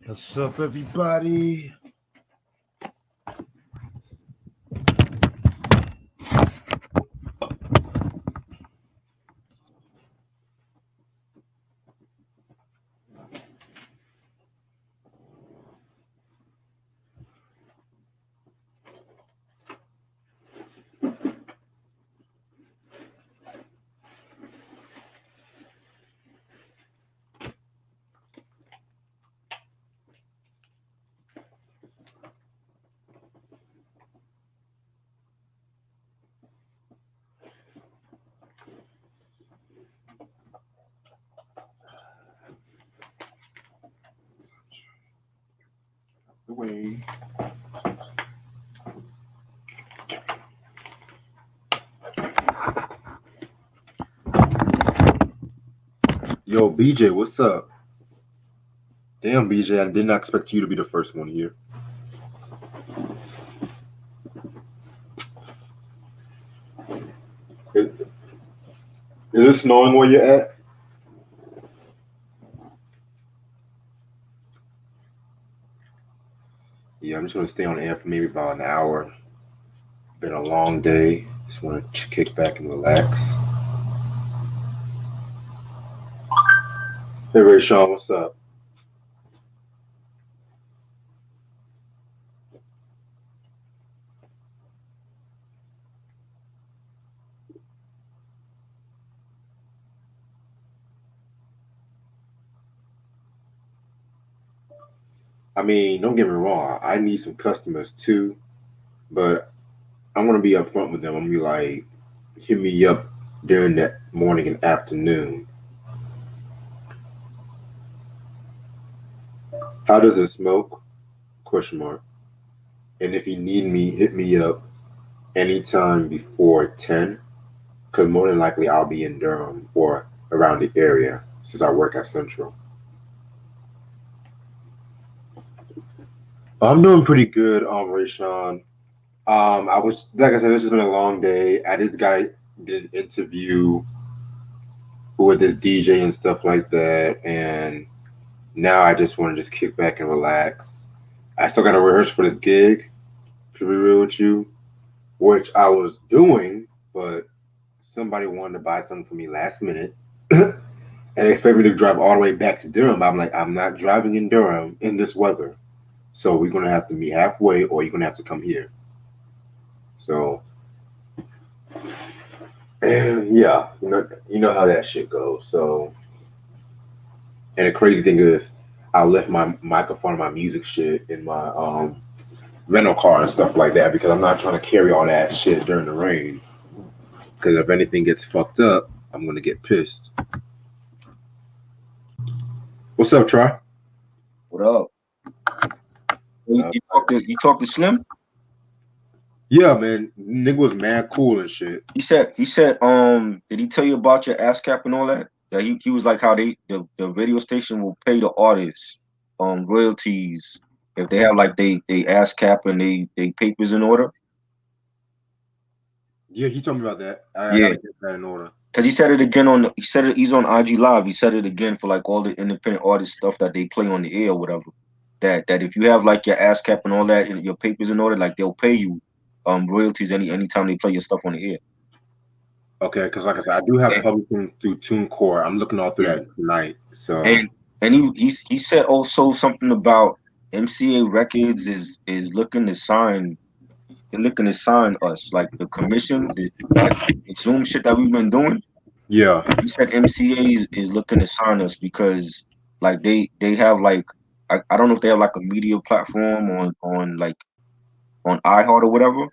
What's up, everybody? The way. Yo, BJ, what's up? Damn, BJ, I did not expect you to be the first one here. Is it snowing where you're at? Yeah, I'm just gonna stay on air for maybe about an hour. Been a long day. Just want to kick back and relax. Hey, Ray Sean, what's up? I mean, don't get me wrong. I need some customers too, but I'm gonna be upfront with them. I'm gonna be like, hit me up during that morning and afternoon. How does it smoke? Question mark. And if you need me, hit me up anytime before 10, because more than likely I'll be in Durham or around the area since I work at Central. I'm doing pretty good, Rayshawn. I was like I said, this has been a long day. I just got did an interview with this DJ and stuff like that, and now I just want to just kick back and relax. I still got to rehearse for this gig. To be real with you, which I was doing, but somebody wanted to buy something for me last minute and expect me to drive all the way back to Durham. I'm like, I'm not driving in Durham in this weather. So we're gonna have to meet halfway or you're gonna have to come here. So and yeah, you know how that shit goes. So and the crazy thing is I left my microphone and my music shit in my rental car and stuff like that because I'm not trying to carry all that shit during the rain. Because if anything gets fucked up, I'm gonna get pissed. What's up, Try? What up? Uh, You talked to Slim? yeah, man, nigga was mad cool and shit. He said, did he tell you about your ASCAP and all that? That he was like how the radio station will pay the artists royalties if they have like they ASCAP and they papers in order. Yeah, he told me about that. I Yeah. gotta get that in order. Cause he said it again he said it he's on IG Live. He said it again for like all the independent artist stuff that they play on the air or whatever. That if you have like your ASCAP and all that and your papers in order, like they'll pay you royalties anytime they play your stuff on the air. Okay, because like I said, I do have publishing through TuneCore. I'm looking all through Yeah. that tonight. So And he said also something about MCA Records is looking to sign us like the commission the Zoom shit that we've been doing. yeah, He said MCA is looking to sign us because like they have like I don't know if they have like a media platform on like on iHeart or whatever.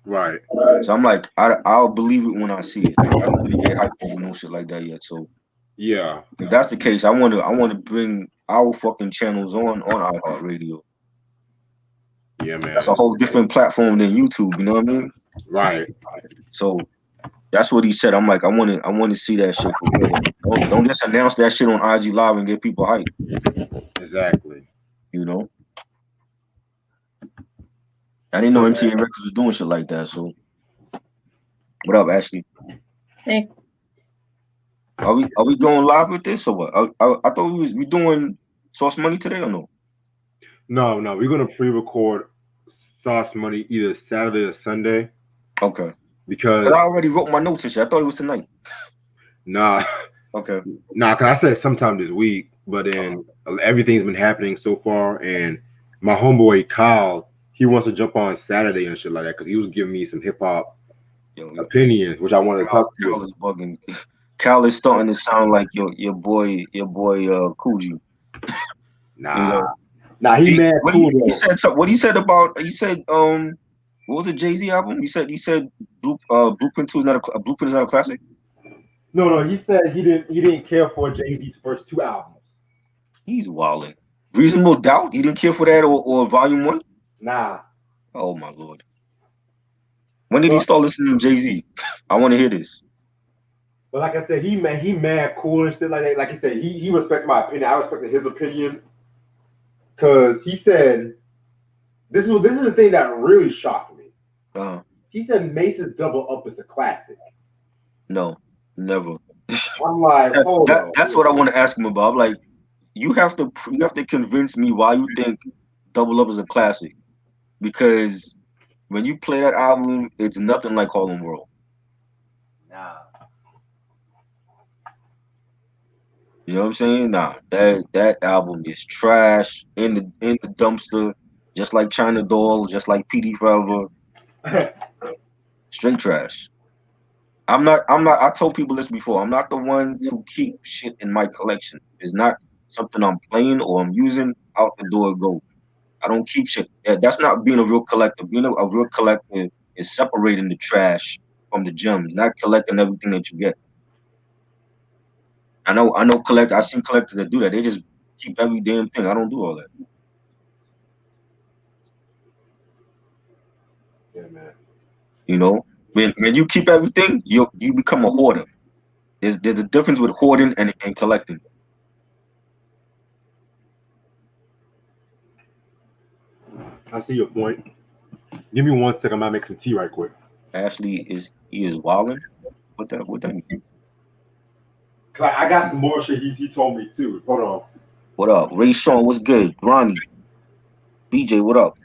right. So I'm like I'll believe it when I see it. Like I don't really get hyped over no shit like that yet. So Yeah, if that's the case, I want to bring our fucking channels on iHeartRadio. yeah, That's a man. whole different platform than YouTube. You know what I mean? Right. So that's what he said. I'm like, I want to see that shit for real. Like, don't just announce that shit on IG Live and get people hyped. Exactly. You know, I didn't know So MCA Records was doing shit like that. So what up, Ashley? Hey, Are we going live with this or what? I thought we doing Source Money today or no? No, we're gonna pre-record Sauce Money either Saturday or Sunday Okay. Cause because I already wrote my notes and shit. I thought it was tonight. nah, Okay. nah, cause I said sometime this week, but Uh-huh. then everything's been happening so far, and my homeboy Kyle, he wants to jump on Saturday and shit like that because he was giving me some hip hop Yo, opinions, which I wanted to talk to Cal you. is bugging. Cal is starting to sound like your boy Coogee. You Nah, know. nah, he mad cool He though. said something. What he said about he said what was the Jay-Z album? He said Blueprint 2 is not a Blueprint is not a classic. No, he said he didn't care for Jay Z's first two albums. He's wilding. Reasonable Doubt. He didn't care for that or Volume 1. Nah, Oh my lord. When did he but start listening to Jay-Z? I want to hear this. like I said, he mad cool and shit like that. Like I said, he respects my opinion. I respected his opinion because he said this is the thing that really shocked me. Uh, He said Mace's Double Up is a classic. no, never. I'm like, hold on. That's what I want to ask him about. I'm like, you have to convince me why you think Double Up is a classic, because when you play that album, it's nothing like Harlem World. Nah, You know what I'm saying? Nah, that album is trash in the dumpster, just like China Doll, just like PD Forever, straight trash. I told people this before. I'm not the one to keep shit in my collection. It's not something I'm playing or I'm using. Out the door it go. I don't keep shit. Yeah, that's not being a real collector. Being a real collector is separating the trash from the gems, not collecting everything that you get. I know I've seen collectors that do that. They just keep every damn thing. I don't do all that. yeah, man. You know, when you keep everything, you become a hoarder. There's a difference with hoarding and collecting. I see your point. Give me 1 second. I might make some tea right quick. Ashley is wilding. What that mean? Cause I got some more shit he told me too. Hold on. What up? Ray Sean, what's good? Ronnie, BJ, what up?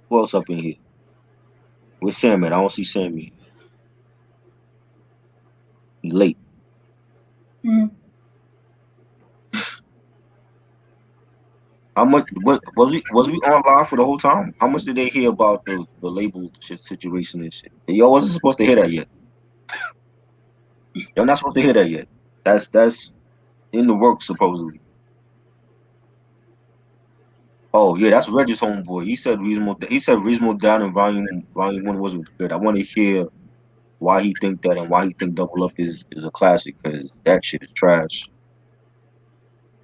Who else up in here? Where's Sam at? I don't see Sam here. He late. Mm. How much? What was we on live for the whole time? How much did they hear about the label shit situation and shit? Y'all wasn't supposed to hear that yet. Y'all not supposed to hear that yet. That's in the works supposedly. Oh yeah, that's Reggie's homeboy. He said reasonable. He said reasonable down in volume 1 wasn't good. I want to hear why he think that and why he think Double Up is a classic, because that shit is trash.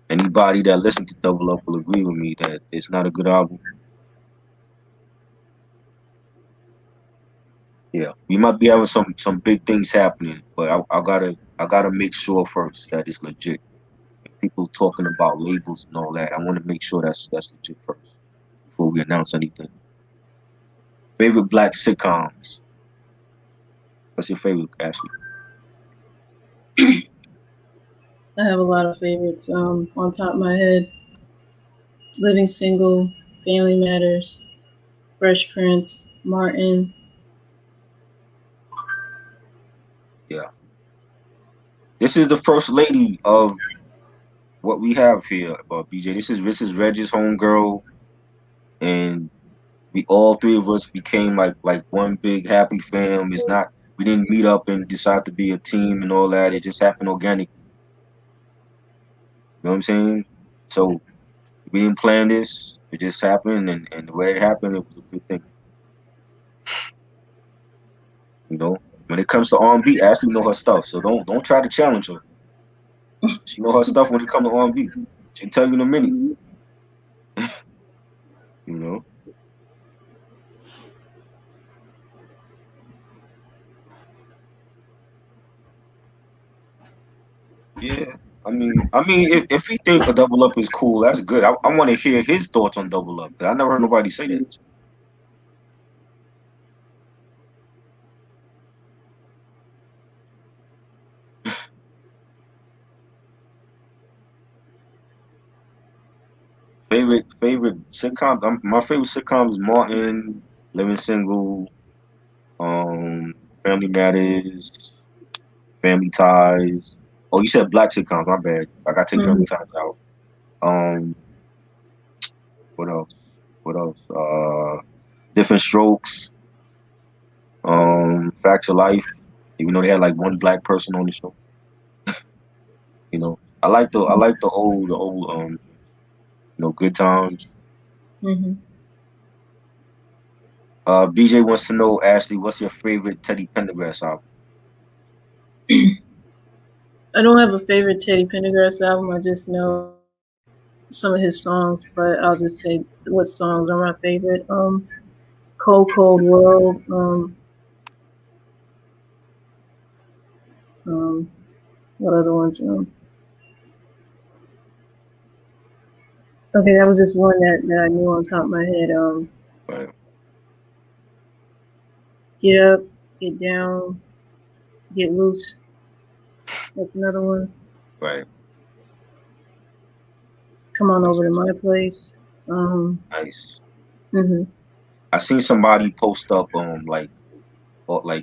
Anybody that listened to Double Up will agree with me that it's not a good album. Yeah, we might be having some big things happening, but I gotta make sure first that it's legit. People talking about labels and all that, I want to make sure that's legit first before we announce anything. Favorite black sitcoms? What's your favorite, Ashley? I have a lot of favorites. On top of my head, Living Single, Family Matters, Fresh Prince, Martin. Yeah, this is the first lady of what we have here, BJ. This is Reggie's homegirl, and we all three of us became like one big happy fam. It's not we didn't meet up and decide to be a team and all that. It just happened organically. You know what I'm saying? So we didn't plan this. It just happened, and the way it happened, it was a good thing. You know, when it comes to R&B, Ashley know her stuff. So don't try to challenge her. She know her stuff when it comes to R&B. She'll tell you in a minute. You know. Yeah. I mean, if he think a double up is cool, that's good. I want to hear his thoughts on double up. 'Cause I never heard nobody say that. Favorite sitcom. My favorite sitcom is Martin, Living Single, Family Matters, Family Ties. Oh, you said black sitcoms. My bad. I gotta take Family Ties out. Um, what else? What else? Different Strokes. Facts of Life. Even though they had like one black person on the show, you know, I like the old Good Times. Mm-hmm. BJ wants to know, Ashley, what's your favorite Teddy Pendergrass album? I don't have a favorite Teddy Pendergrass album. I just know some of his songs, but I'll just say what songs are my favorite. Cold Cold World. What other ones? Okay, that was just one that I knew on top of my head. Right. Get Up, Get Down, Get Loose. That's another one. Right. Come On Over to My Place. Nice. Mm-hmm. I seen somebody post up like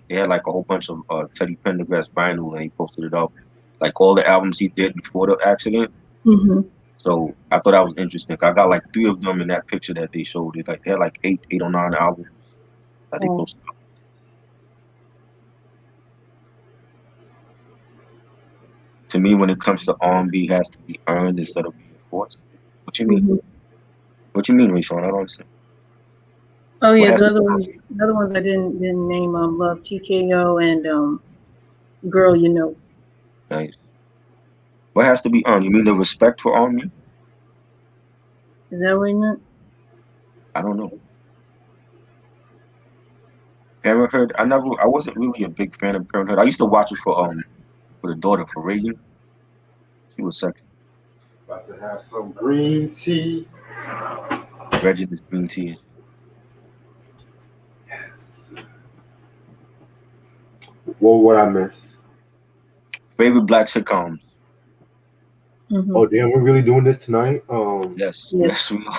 they had like a whole bunch of Teddy Pendergrass vinyl and he posted it up, like all the albums he did before the accident. Mm-hmm. So I thought that was interesting. I got like 3 of them in that picture that they showed. It like they had like 8 or 9 albums that they posted up. To me, when it comes to R&B, it has to be earned instead of being forced. What you mean? Mm-hmm. What you mean, Rayshawn? I don't understand. Oh yeah, What has the to other ones I didn't name. Love TKO and Girl You Know. Nice. What has to be earned? You mean the respect for R&B? Is that what you meant? I don't know. Parenthood. I wasn't really a big fan of Parenthood. I used to watch it for the daughter, for Reagan. She was sexy. About to have some green tea. Reggie's green tea. Yes. What would I miss? Favorite black sitcoms? Mm-hmm. Oh damn, we're really doing this tonight. Yes. Yes. We know.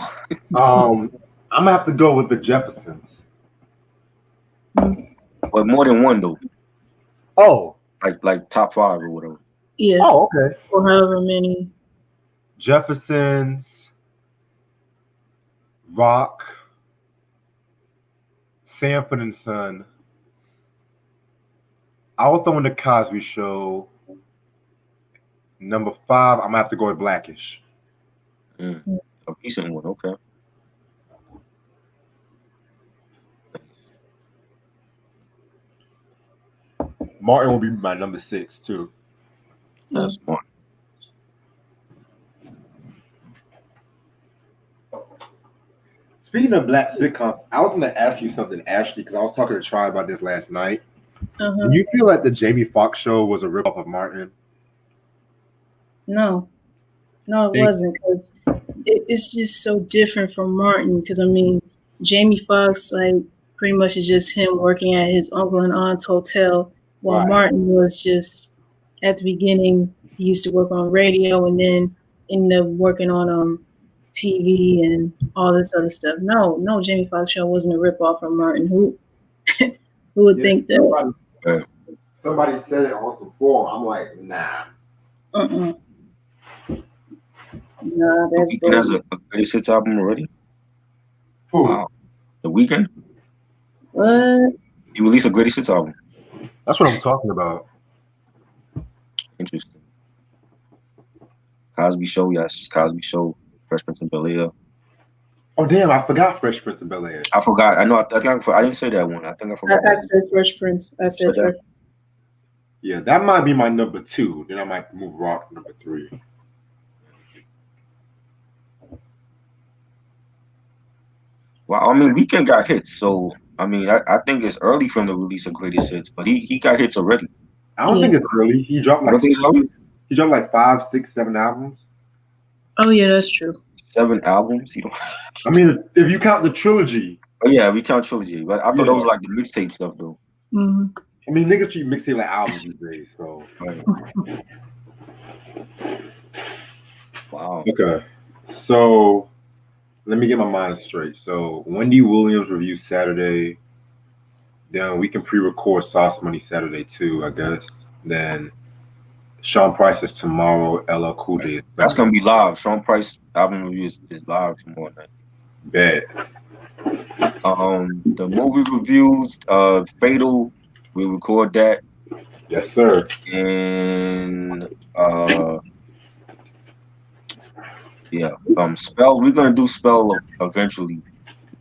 I'm gonna have to go with the Jeffersons. But more than one though. Oh. Like top 5 or whatever. Yeah. Oh, okay. Or however many. Jeffersons, Rock, Sanford and Son. I will throw in the Cosby Show. Number 5, I'm gonna have to go with Blackish. A decent one, okay. Martin will be my number 6 too. That's smart. Speaking of black sitcoms, I was gonna ask you something, Ashley, because I was talking to Try about this last night. Uh-huh. Do you feel like the Jamie Foxx show was a ripoff of Martin? No, it wasn't, because it's just so different from Martin. Because I mean, Jamie Foxx, like, pretty much is just him working at his uncle and aunt's hotel, while Right. Martin was just at the beginning. He used to work on radio and then ended up working on TV and all this other stuff. No, Jamie Foxx show wasn't a ripoff from Martin. Who would think that? Somebody said it on some forum. I'm like, nah. Uh-uh. Nah, that's The Weeknd has a greatest hits album already. Who? Wow. The Weeknd? What? He released a greatest hits album. That's what I'm talking about. Interesting. Cosby Show, yes. Cosby Show. Fresh Prince of Bel-Air. Oh damn, I forgot Fresh Prince of Bel-Air. I forgot. I know. I didn't say that one. I think I forgot. I said Fresh Prince. I said Fresh. Yeah, that might be my number 2. Then I might move Rock to number 3. Well, I mean, Weeknd got hits, so I mean, I think it's early from the release of greatest hits, but he got hits already. I don't think it's early. He dropped I don't think it's early. He dropped like 5, 6, 7 albums. Oh yeah, that's true. 7 albums. I mean, if you count the trilogy. Oh yeah, we count trilogy, but I thought those were like the mixtape stuff though. Mm-hmm. I mean, niggas treat mixtape like albums these days, so. Right. Wow. Okay, so let me get my mind straight. So Wendy Williams review Saturday. Then we can pre-record Sauce Money Saturday too, I guess. Then Sean Price is tomorrow. LL Cool J is That's Sunday. gonna be live. Sean Price album review is live tomorrow night. Bet. The movie reviews, Fatal, we record that, Yes, sir. and yeah, Spell. We're gonna do Spell eventually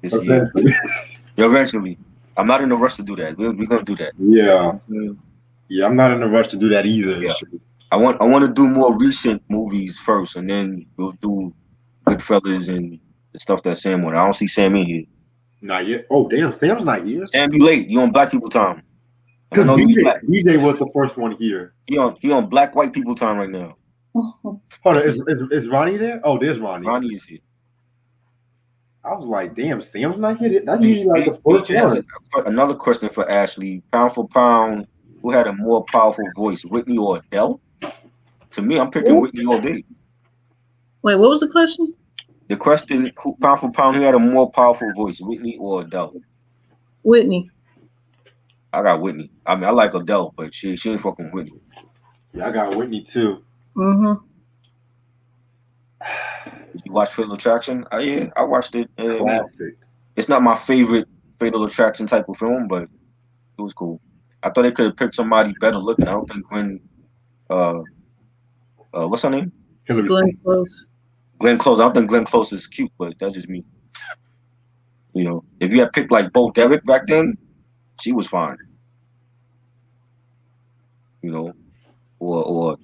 this year. Eventually. Eventually, I'm not in a rush to do that. We're gonna do that. Yeah. Yeah, I'm not in a rush to do that either. Yeah. I want to do more recent movies first, and then we'll do Goodfellas and the stuff that Sam won. I don't see Sam in here. Not yet. Oh, damn. Sam's not here. Sam, you late. You on Black people time. I Because know you DJ, black. DJ was the first one here. He on Black white people time right now. Hold on. Is Ronnie there? Oh, there's Ronnie. Ronnie is here. I was like, damn, Sam's not here. That's usually like the first one. Another question for Ashley. Pound for pound, who had a more powerful voice, Whitney or Adele? To me, I'm picking Whitney all day. Wait, what was the question? The question, pound for pound, who had a more powerful voice, Whitney or Adele? Whitney. I got Whitney. I mean, I like Adele, but she ain't fucking Whitney. Yeah, I got Whitney too. Mm-hmm. Did you watch Fatal Attraction? Yeah, I watched it. Classic. It's not my favorite Fatal Attraction type of film, but it was cool. I thought they could have picked somebody better looking. I don't think Glenn, what's her name? Glenn Close. Glenn Close. I don't think Glenn Close is cute, but that's just me. You know, if you had picked like Bo Derek back then, she was fine. You know, or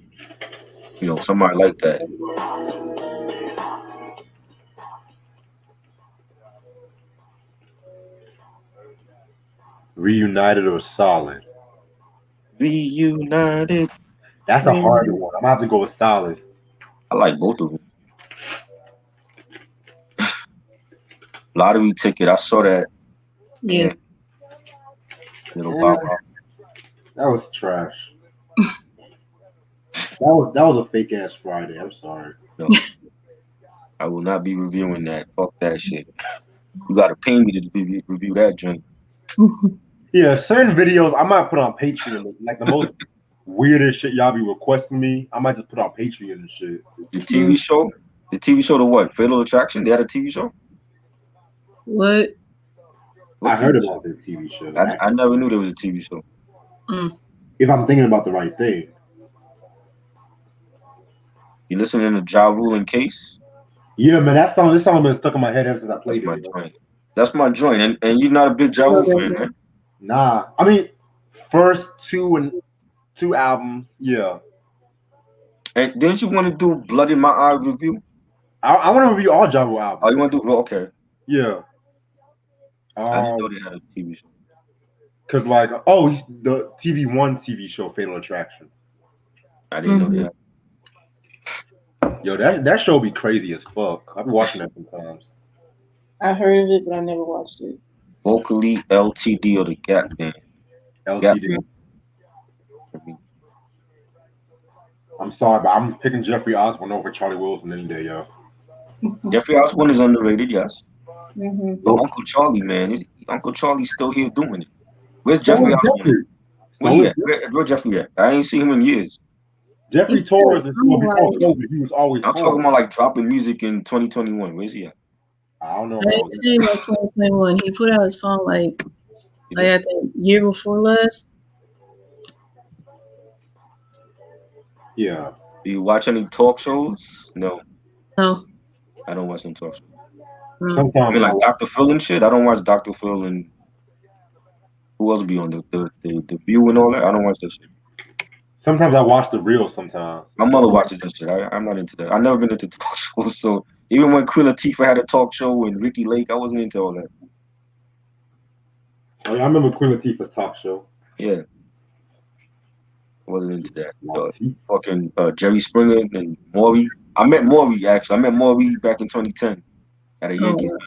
you know, somebody like that. Reunited or Solid? Reunited. That's a hard one. I'm gonna have to go with Solid. I like both of them. Lottery Ticket. I saw that. Yeah. Little Bow Wow. That was trash. that was a fake ass Friday. I'm sorry. No. I will not be reviewing that. Fuck that shit. You gotta pay me to review that joint. Yeah, certain videos I might put on Patreon, like the most weirdest shit y'all be requesting me. I might just put on Patreon and shit. The TV show? The TV show to what? Fatal Attraction? They had a TV show? What? What I heard TV about this TV show. I never knew there was a TV show. If I'm thinking about the right thing. You listening to Ja Rule and Case? Yeah, man, this song has been stuck in my head ever since I played That's it. my joint. That's my joint. And you're not a big Ja Rule fan, man? Nah. I mean, first two albums, yeah. And didn't you want to do Blood in My Eye review? I want to review all Ja Rule albums. Oh, you want to do? Well, okay. Yeah. I didn't know they had a TV show. Cause like, the TV show, Fatal Attraction. I didn't know they had. Yo, that show be crazy as fuck. I've been watching that sometimes. I heard of it, but I never watched it. Vocally, LTD or the Gap Band? LTD. I'm sorry, but I'm picking Jeffrey Osborne over Charlie Wilson any day, yo. Jeffrey Osborne is underrated, yes. Mm-hmm. But Uncle Charlie, man, Uncle Charlie's still here doing it. Where's Jeffrey Osborne? Where Jeffrey at? I ain't seen him in years. Jeffrey Torres is before COVID. He was always. I'm talking about like dropping music in 2021. Where's he at? I don't know. I didn't see him in 2021. He put out a song like I think year before last. Yeah. Do you watch any talk shows? No. No. I don't watch any talk shows. Sometimes I mean, like Dr. Phil and shit. I don't watch Dr. Phil and who else be on the View and all that. I don't watch that shit. Sometimes I watch The Real. Sometimes my mother watches that shit. I'm not into that. I've never been into talk shows. So even when Queen Latifah had a talk show and Ricky Lake, I wasn't into all that. I remember Queen Latifah's talk show. Yeah. I wasn't into that. Fucking Jerry Springer and Maury. I met Maury actually. I met Maury back in 2010 at a Yankees game.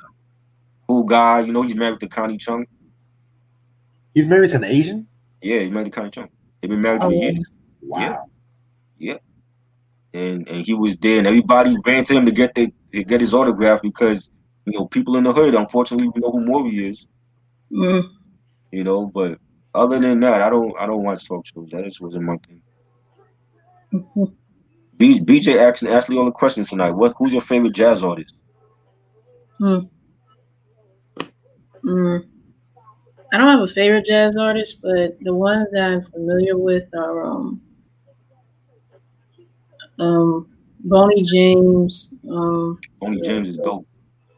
Cool guy. You know, he's married to Connie Chung. He's married to an Asian? Yeah, he's married to Connie Chung. They've been married for years. Wow. Yeah. And he was there, and everybody ran to him to get his autograph because You know, people in the hood, unfortunately, we know who Maury is. Mm. You know, but other than that, I don't watch talk shows. That just wasn't my thing. Mhm. BJ asked me all the questions tonight. Who's your favorite jazz artist? Mm. Mm. I don't have a favorite jazz artist, but the ones that I'm familiar with are Boney James. Boney James is dope.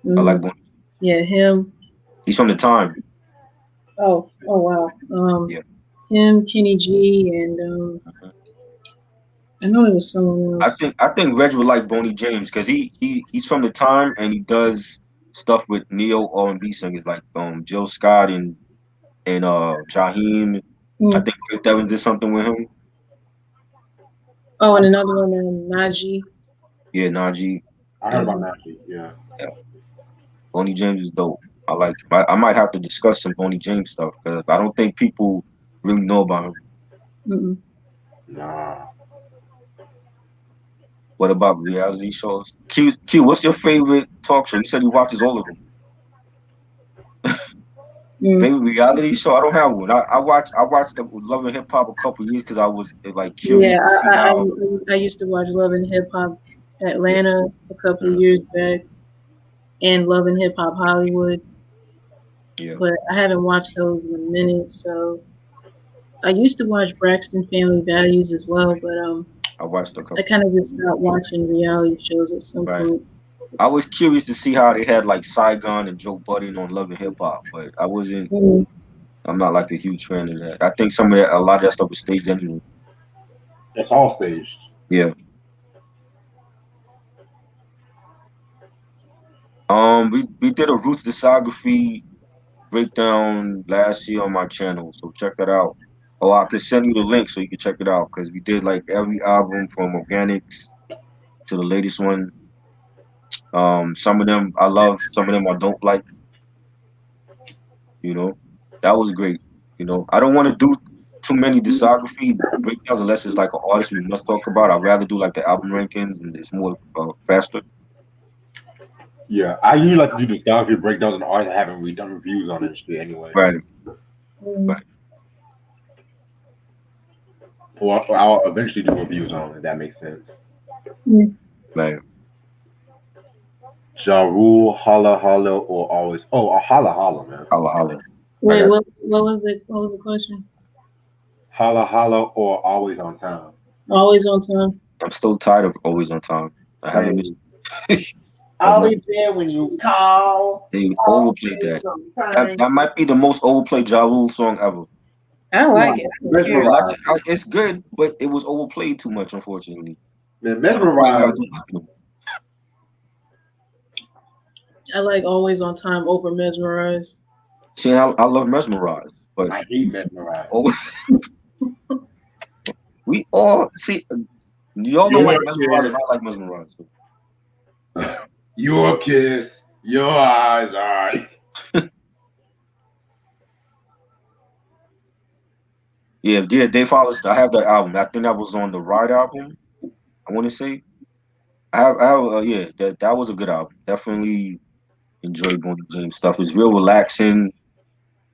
I like mm, Boney. yeah, him. He's from the time. Oh wow. Yeah. Him, Kenny G, and I know there was someone else. I think Reg would like Boney James because he's from the time and he does stuff with neo R&B singers like Jill Scott and Jaheim. I Mm. think Faith Evans did something with him. Oh, and another one, Najee. Yeah, Najee. I heard about Najee. Yeah. Boney James is dope. I like him. I might have to discuss some Boney James stuff because I don't think people really know about him. Mm-mm. Nah. What about reality shows? Q, what's your favorite talk show? You said he watches all of them. Mm. Favorite reality show? I don't have one. I watched the Love and Hip Hop a couple years because I was like curious Yeah, to see how. I used to watch Love and Hip Hop Atlanta a couple of years back, and Love and Hip Hop Hollywood. Yeah, But I haven't watched those in a minute. So I used to watch Braxton Family Values as well, but I watched a I couple. kind of just stopped watching reality shows at some Right. point. I was curious to see how they had like Saigon and Joe Budden on Love and Hip Hop, but I wasn't. Mm. I'm not like a huge fan of that. I think a lot of that stuff was staged anyway. It's all staged. Yeah. We did a Roots discography breakdown last year on my channel, so check that out. Oh, I could send you the link so you can check it out because we did like every album from Organics to the latest one. Some of them I love, some of them I don't like. You know, that was great. You know, I don't want to do too many discography breakdowns unless it's like an artist we must talk about. I'd rather do like the album rankings and it's more faster. Yeah, I usually like to do discography breakdowns and artists I haven't really done reviews on and shit anyway. Right. Mm. Or I'll eventually do reviews on it, if that makes sense. Right. Ja Rule, Holla Holla, or always. Oh, Holla Holla, man. Holla holla. Wait, what was it? What was the question? Holla Holla or always on time. Always on time. I'm still tired of Always on Time. I haven't missed. Always there when you call. They overplayed that. That might be the most overplayed Ja Rule song ever. I don't like it. I don't care. Like, it's good, but it was overplayed too much, unfortunately. Man, Mesmerize. I like Always on Time over Mesmerize. See, I love Mesmerize, but I hate Mesmerize. we all see. Y'all don't like Mesmerize, and I like Mesmerize. Your kiss, your eyes, alright. Yeah, Dave Hollister. I have that album. I think that was on the Ride album. I want to say. I have yeah, that was a good album. Definitely enjoyed Boney James stuff. It's real relaxing,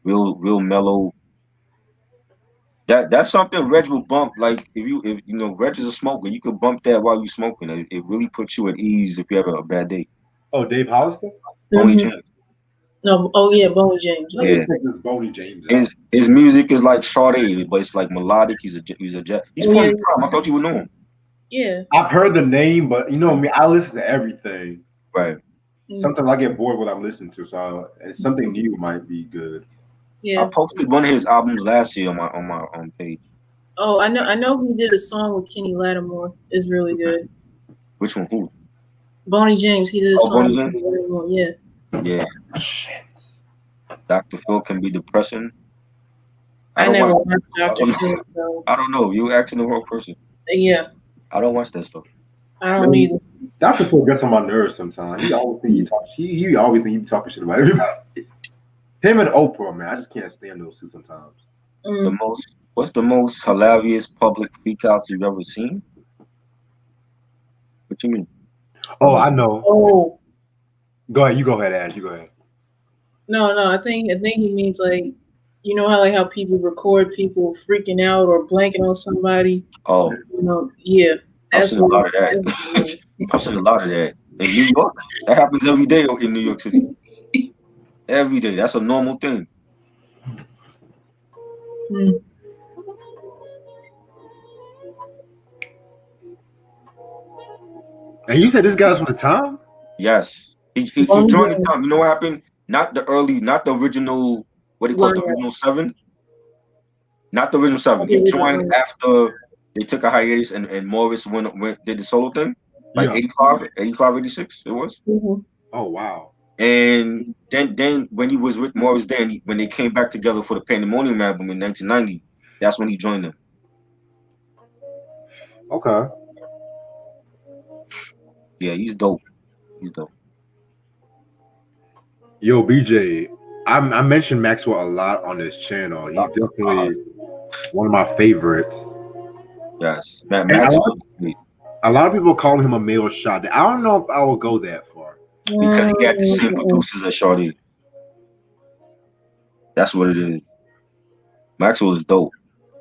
real mellow. That's something Reg will bump. Like if you know Reg is a smoker, you could bump that while you smoking. It really puts you at ease if you have a bad day. Oh, Dave Hollister? Boney James. No, oh yeah, Boney James. Yeah. Boney James. His music is like Sade, but it's like melodic. He's from the time. I thought you would know him. Yeah. I've heard the name, but you know me, I listen to everything. Right. Sometimes I get bored with what I'm listening to, so something new might be good. Yeah. I posted one of his albums last year on my page. Oh, I know he did a song with Kenny Lattimore. It's really good. Which one? Who? Boney James. He did a song Boney with James? Kenny Lattimore. Yeah. Yeah. Dr. Phil can be depressing. I never watched Dr. Phil. So. I don't know. You asking the wrong person. Yeah. I don't watch that stuff. I don't either. Dr. Phil gets on my nerves sometimes. He always think he always think he talking shit about everybody. Him and Oprah, man, I just can't stand those two sometimes. What's the most hilarious public freakouts you've ever seen? What you mean? Oh, I know. Oh. Go ahead. You go ahead, Ash. You go ahead. No, I think he means like, you know how people record people freaking out or blanking on somebody. Oh, Yeah. I've That's seen a lot of that. what. I've seen a lot of that in New York. That happens every day in New York City. Every day. That's a normal thing. Mm. And you said this guy's from the Tom? Yes. He joined the Tom. You know what happened? Not the original, what do you call it, the original 7? Not the original 7. He joined after they took a hiatus and Morris did the solo thing. Like 85, 86 it was. Mm-hmm. Oh, wow. And then when he was with Morris, when they came back together for the Pandemonium album in 1990, that's when he joined them. Okay. Yeah, he's dope. He's dope. Yo, BJ, I mentioned Maxwell a lot on this channel. He's definitely one of my favorites. Yes, Maxwell. A lot of people call him a male Sade. I don't know if I will go that far. Because he had the same producers as Sade. That's what it is. Maxwell is dope.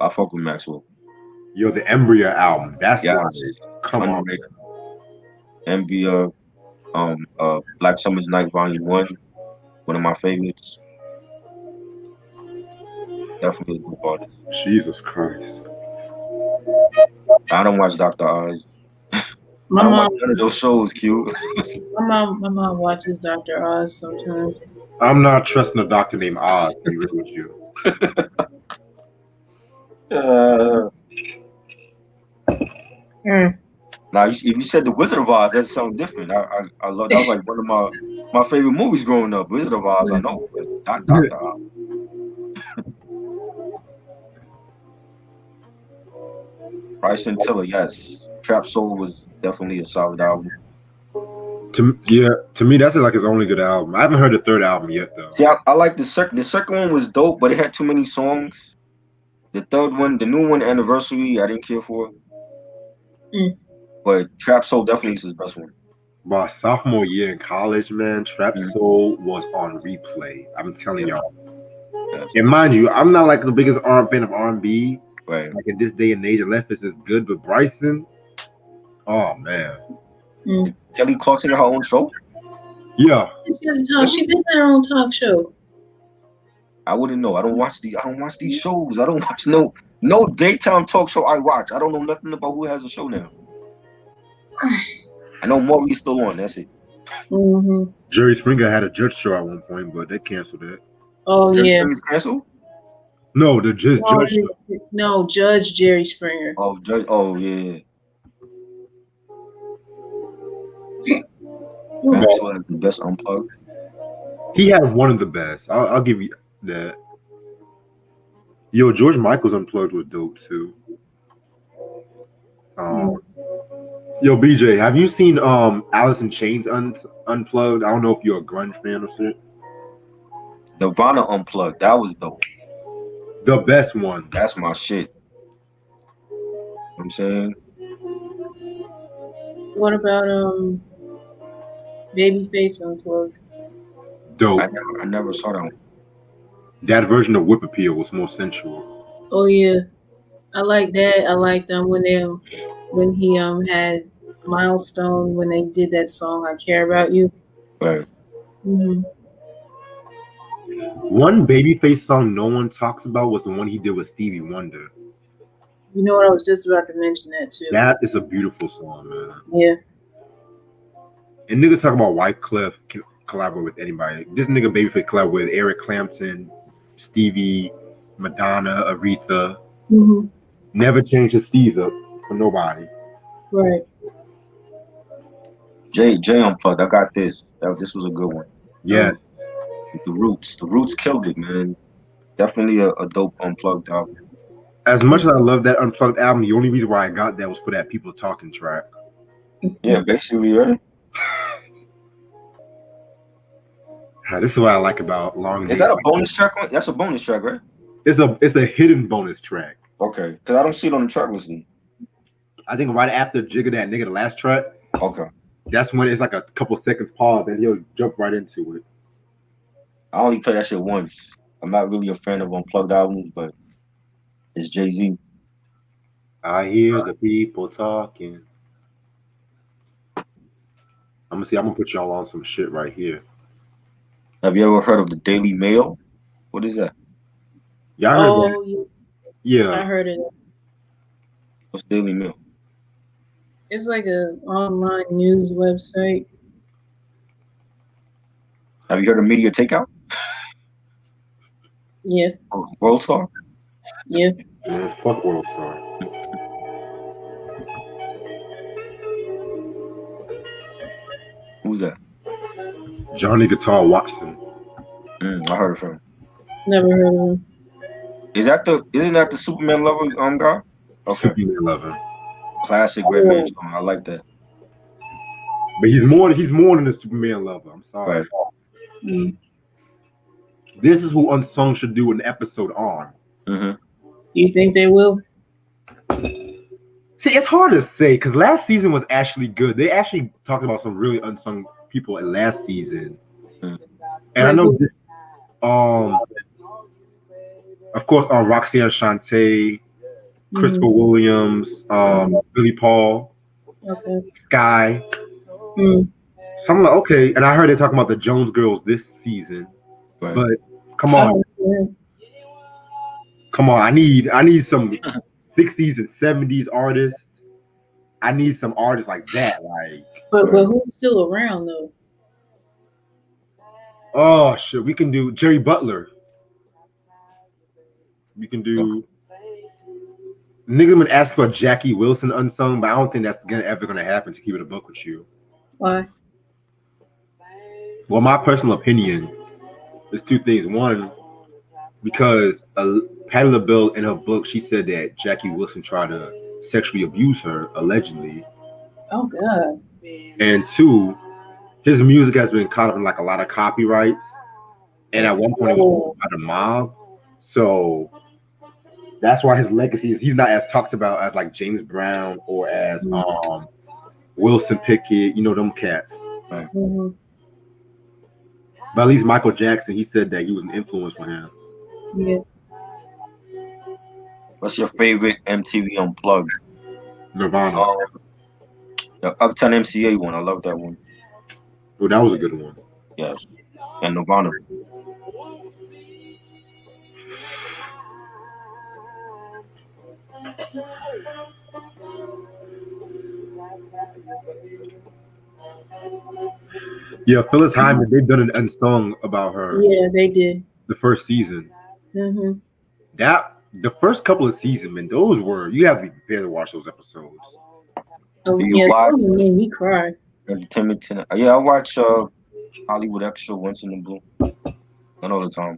I fuck with Maxwell. Yo, the Embryo album. That's come on. Embryo, Black Summer's Night Volume 1. One of my favorites. Definitely a good artist. Jesus Christ. I don't watch Dr. Oz. My I don't mom, watch none of those shows, Q. my mom watches Dr. Oz sometimes. I'm not trusting a doctor named Oz to be real with you. Now, if you said The Wizard of Oz, that's something different. I love that. Was like one of my favorite movies growing up. Wizard of Oz, I know, but not Dr. Oz. Bryson Tiller, yes. Trap Soul was definitely a solid album. To me, that's like his only good album. I haven't heard the third album yet, though. See, I like the second one was dope, but it had too many songs. The third one, the new one, Anniversary, I didn't care for. But Trap Soul definitely is his best one. My sophomore year in college, man, Trap Soul was on replay. I'm telling y'all. Yes. And mind you, I'm not like the biggest fan of R&B. Right. Like in this day and age, Left is good, but Bryson, oh man. Kelly Clarkson had her own show? Yeah. She been at her own talk show. I wouldn't know. I don't watch these shows. I don't watch no daytime talk show I watch. I don't know nothing about who has a show now. I know Maury's still on. That's it. Mm-hmm. Jerry Springer had a judge show at one point, but they canceled it. Oh, Jerry Springer's canceled? No, the judge show. No, Judge Jerry Springer. Oh, Judge. Oh, yeah. Maxwell has the best unplugged. He had one of the best. I'll give you that. Yo, George Michael's unplugged was dope too. Yo, BJ, have you seen Alice in Chains unplugged? I don't know if you're a grunge fan or shit. Nirvana unplugged. That was dope. The best one. That's my shit. You know what I'm saying? What about Babyface unplugged? Dope. I never saw that one. That version of Whip Appeal was more sensual. Oh yeah, I like that. I like them when he had Milestone when they did that song "I Care About You." Right. Mm-hmm. One Babyface song no one talks about was the one he did with Stevie Wonder. You know what? I was just about to mention that too. That is a beautiful song, man. Yeah. And niggas talk about Wyclef can collaborate with anybody. This nigga Babyface collaborated with Eric Clapton, Stevie, Madonna, Aretha. Mm-hmm. Never changed his steez up for nobody. Right. Jay unplugged. I got this. This was a good one. Yes. The Roots killed it, man. Definitely a dope unplugged album. As much as I love that unplugged album, the only reason why I got that was for that People Talking track. Yeah, basically, right? This is what I like about Long. Is that a bonus track? That's a bonus track, right? It's a hidden bonus track. Okay, because I don't see it on the track listing. I think right after Jigga That Nigga, the last track. Okay. That's when it's like a couple seconds pause, and he'll jump right into it. I only play that shit once. I'm not really a fan of unplugged albums, but it's Jay-Z. I hear the people talking. I'm gonna put y'all on some shit right here. Have you ever heard of the Daily Mail? What is that? Y'all heard that? Oh, I Yeah. heard it. What's Daily Mail? It's like an online news website. Have you heard of Media Takeout? Yeah, Or World Star? yeah. Man, fuck World Star. Who's that? Johnny Guitar Watson. I heard it from him. Never heard of him. Isn't that the Superman lover guy? Okay. Superman lover. Classic Red Man song. I like that. But he's more than a Superman lover. I'm sorry. Right. Mm. This is who Unsung should do an episode on. Mm-hmm. You think they will? See, it's hard to say because last season was actually good. They actually talked about some really unsung people in last season. And I know this, of course, Roxanne Shante, Christopher Williams, Billy Paul, Sky. So I'm like, okay. And I heard they talking about the Jones Girls this season. Right. But come on. I need some 60s and 70s artists. I need some artists like that. But who's still around though? Oh shit, we can do Jerry Butler. We can do. Nigga been asked for Jackie Wilson unsung, but I don't think that's ever gonna happen. To keep it a book with you. Why? Well, my personal opinion is two things. One, because Patti LaBelle in her book, she said that Jackie Wilson tried to sexually abuse her, allegedly. Oh God. And two, his music has been caught up in like a lot of copyrights, and at one point it was by the mob. So that's why his legacy is he's not as talked about as like James Brown or as Wilson Pickett, you know, them cats. Right. But at least Michael Jackson, he said that he was an influence for him. Yeah. What's your favorite MTV Unplugged? Nirvana. The Uptown MCA one. I love that one. Oh, that was a good one. Yes. And Nirvana. Yeah, Phyllis Hyman, they've done an unsung about her. Yeah, they did. The first season. Mm-hmm. The first couple of seasons, man, those were you have to be prepared to watch those episodes. Oh, yeah, that made me cry. Entertainment Tonight. Yeah, I watch Hollywood Extra once in the blue. Not all the time.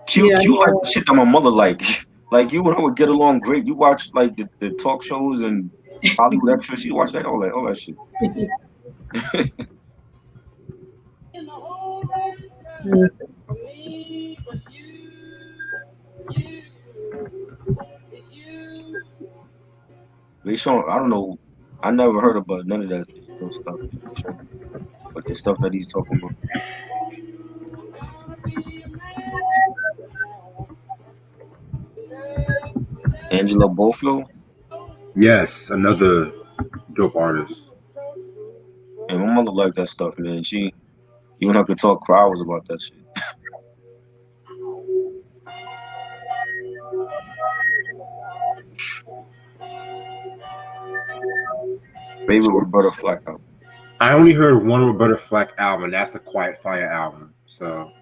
Q like the shit that my mother like. Like you and her would get along great. You watch like the talk shows and Hollywood Extra. She watch that all that shit. They show. I don't know. I never heard about none of that stuff. But the stuff that he's talking about. Angela Bofield. Yes, another dope artist. And my mother liked that stuff, man. She even her could talk for hours about that shit. Favorite Roberta Flack album? I only heard one Roberta Flack album, and that's the Quiet Fire album. So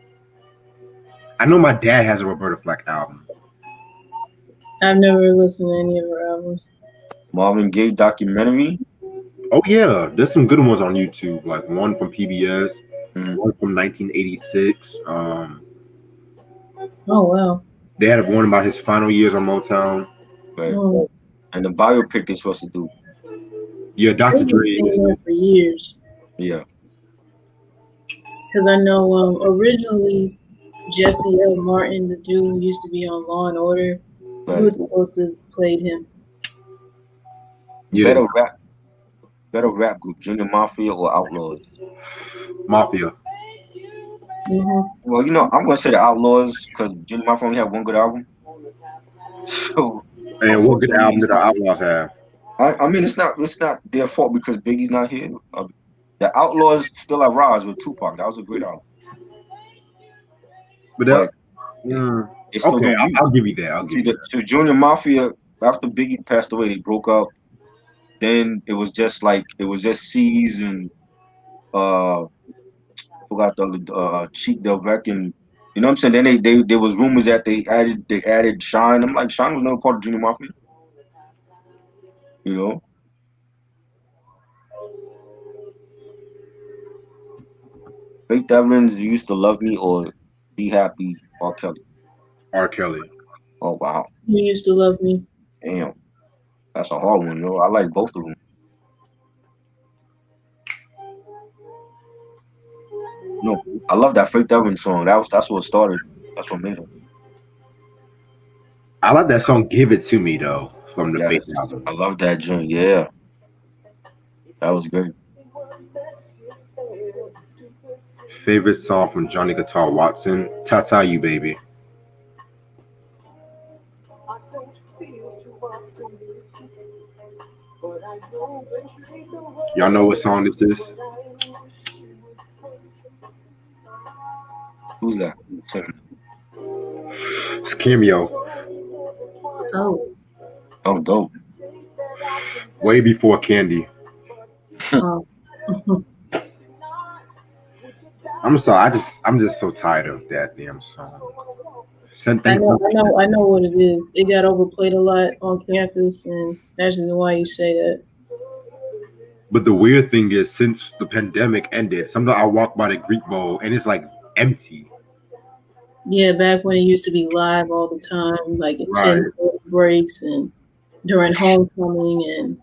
I know my dad has a Roberta Flack album. I've never listened to any of her albums. Marvin Gaye documentary? Oh yeah, there's some good ones on YouTube, like one from PBS, one from 1986. Oh wow. They had one about his final years on Motown. Right. Oh. And the biopic they're supposed to do. Yeah, Dr. Dre. For years. Yeah. Because I know originally Jesse L. Martin, the dude who used to be on Law and Order, he was supposed to have played him. Yeah. Better rap group, Junior Mafia or Outlaws? Mafia. Well, you know, I'm gonna say the Outlaws because Junior Mafia only had one good album. So And what good unfortunately, album it's did the not. Outlaws have? I mean, it's not their fault because Biggie's not here. The Outlaws still have Rise with Tupac. That was a great album, But but mm, they still okay, doing music. I'll give you that. I'll give you that. So Junior Mafia, after Biggie passed away, they broke up. Then it was just C's and I forgot the other Cheek Delvec and you know what I'm saying. Then they there was rumors that they added Shine. I'm like Shine was never part of Junior Mafia. You know, Faith Evans used to love me or Be Happy or Kelly. R. Kelly. Oh wow, You used to love me. damn, that's a hard one. I like both of them. No, I love that Faith Evans song. That's what started. That's what made it. I like that song "Give It to Me" though from the Faith Yes, album. I love that joint. Yeah, that was great. Favorite song from Johnny Guitar Watson? "Tata You Baby." Y'all know what song this is? Who's that? It's Cameo. Oh. Oh, dope. Way before Candy. Oh. I'm sorry. I'm just so tired of that damn song. I know what it is. It got overplayed a lot on campus, and that's the reason why you say that. But the weird thing is, since the pandemic ended, sometimes I walk by the Greek Bowl and it's like empty. Yeah, back when it used to be live all the time, like at Right. 10 breaks and during homecoming, and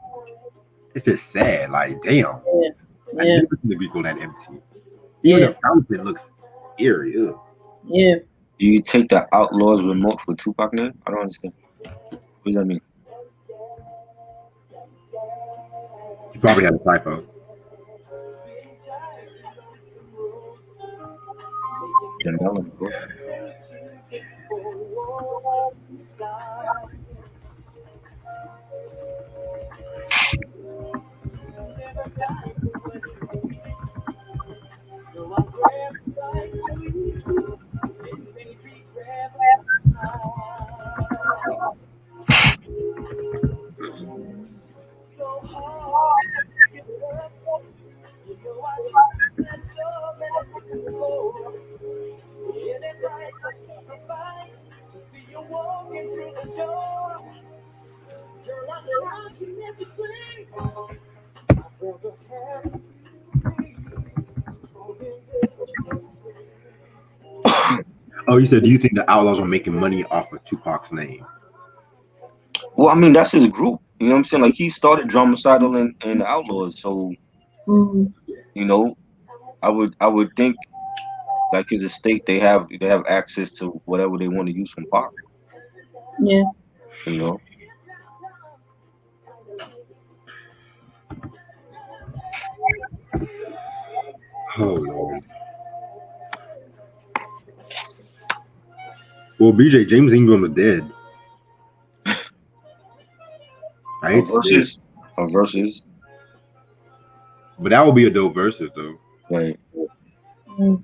It's just sad. Like, damn. I yeah. never seen the Greek Bowl that empty. Even Yeah. the fountain looks eerie. Ew. Yeah. Do you take the Outlaws remote for Tupac name? I don't understand. What does that mean? You probably had a typo. Janelle, bro. Oh, you said, do you think the Outlaws are making money off of Tupac's name? Well, I mean, that's his group. You know what I'm saying? Like, he started Dromicidal and the Outlaws. So, Mhm. you know, I would think, like, his estate, they have access to whatever they want to use from Pac. Yeah. You know? Oh, Lord. Well, BJ, James Ingram was dead. I hate to say it, Versus. but that would be a dope versus, though. Right. Mm.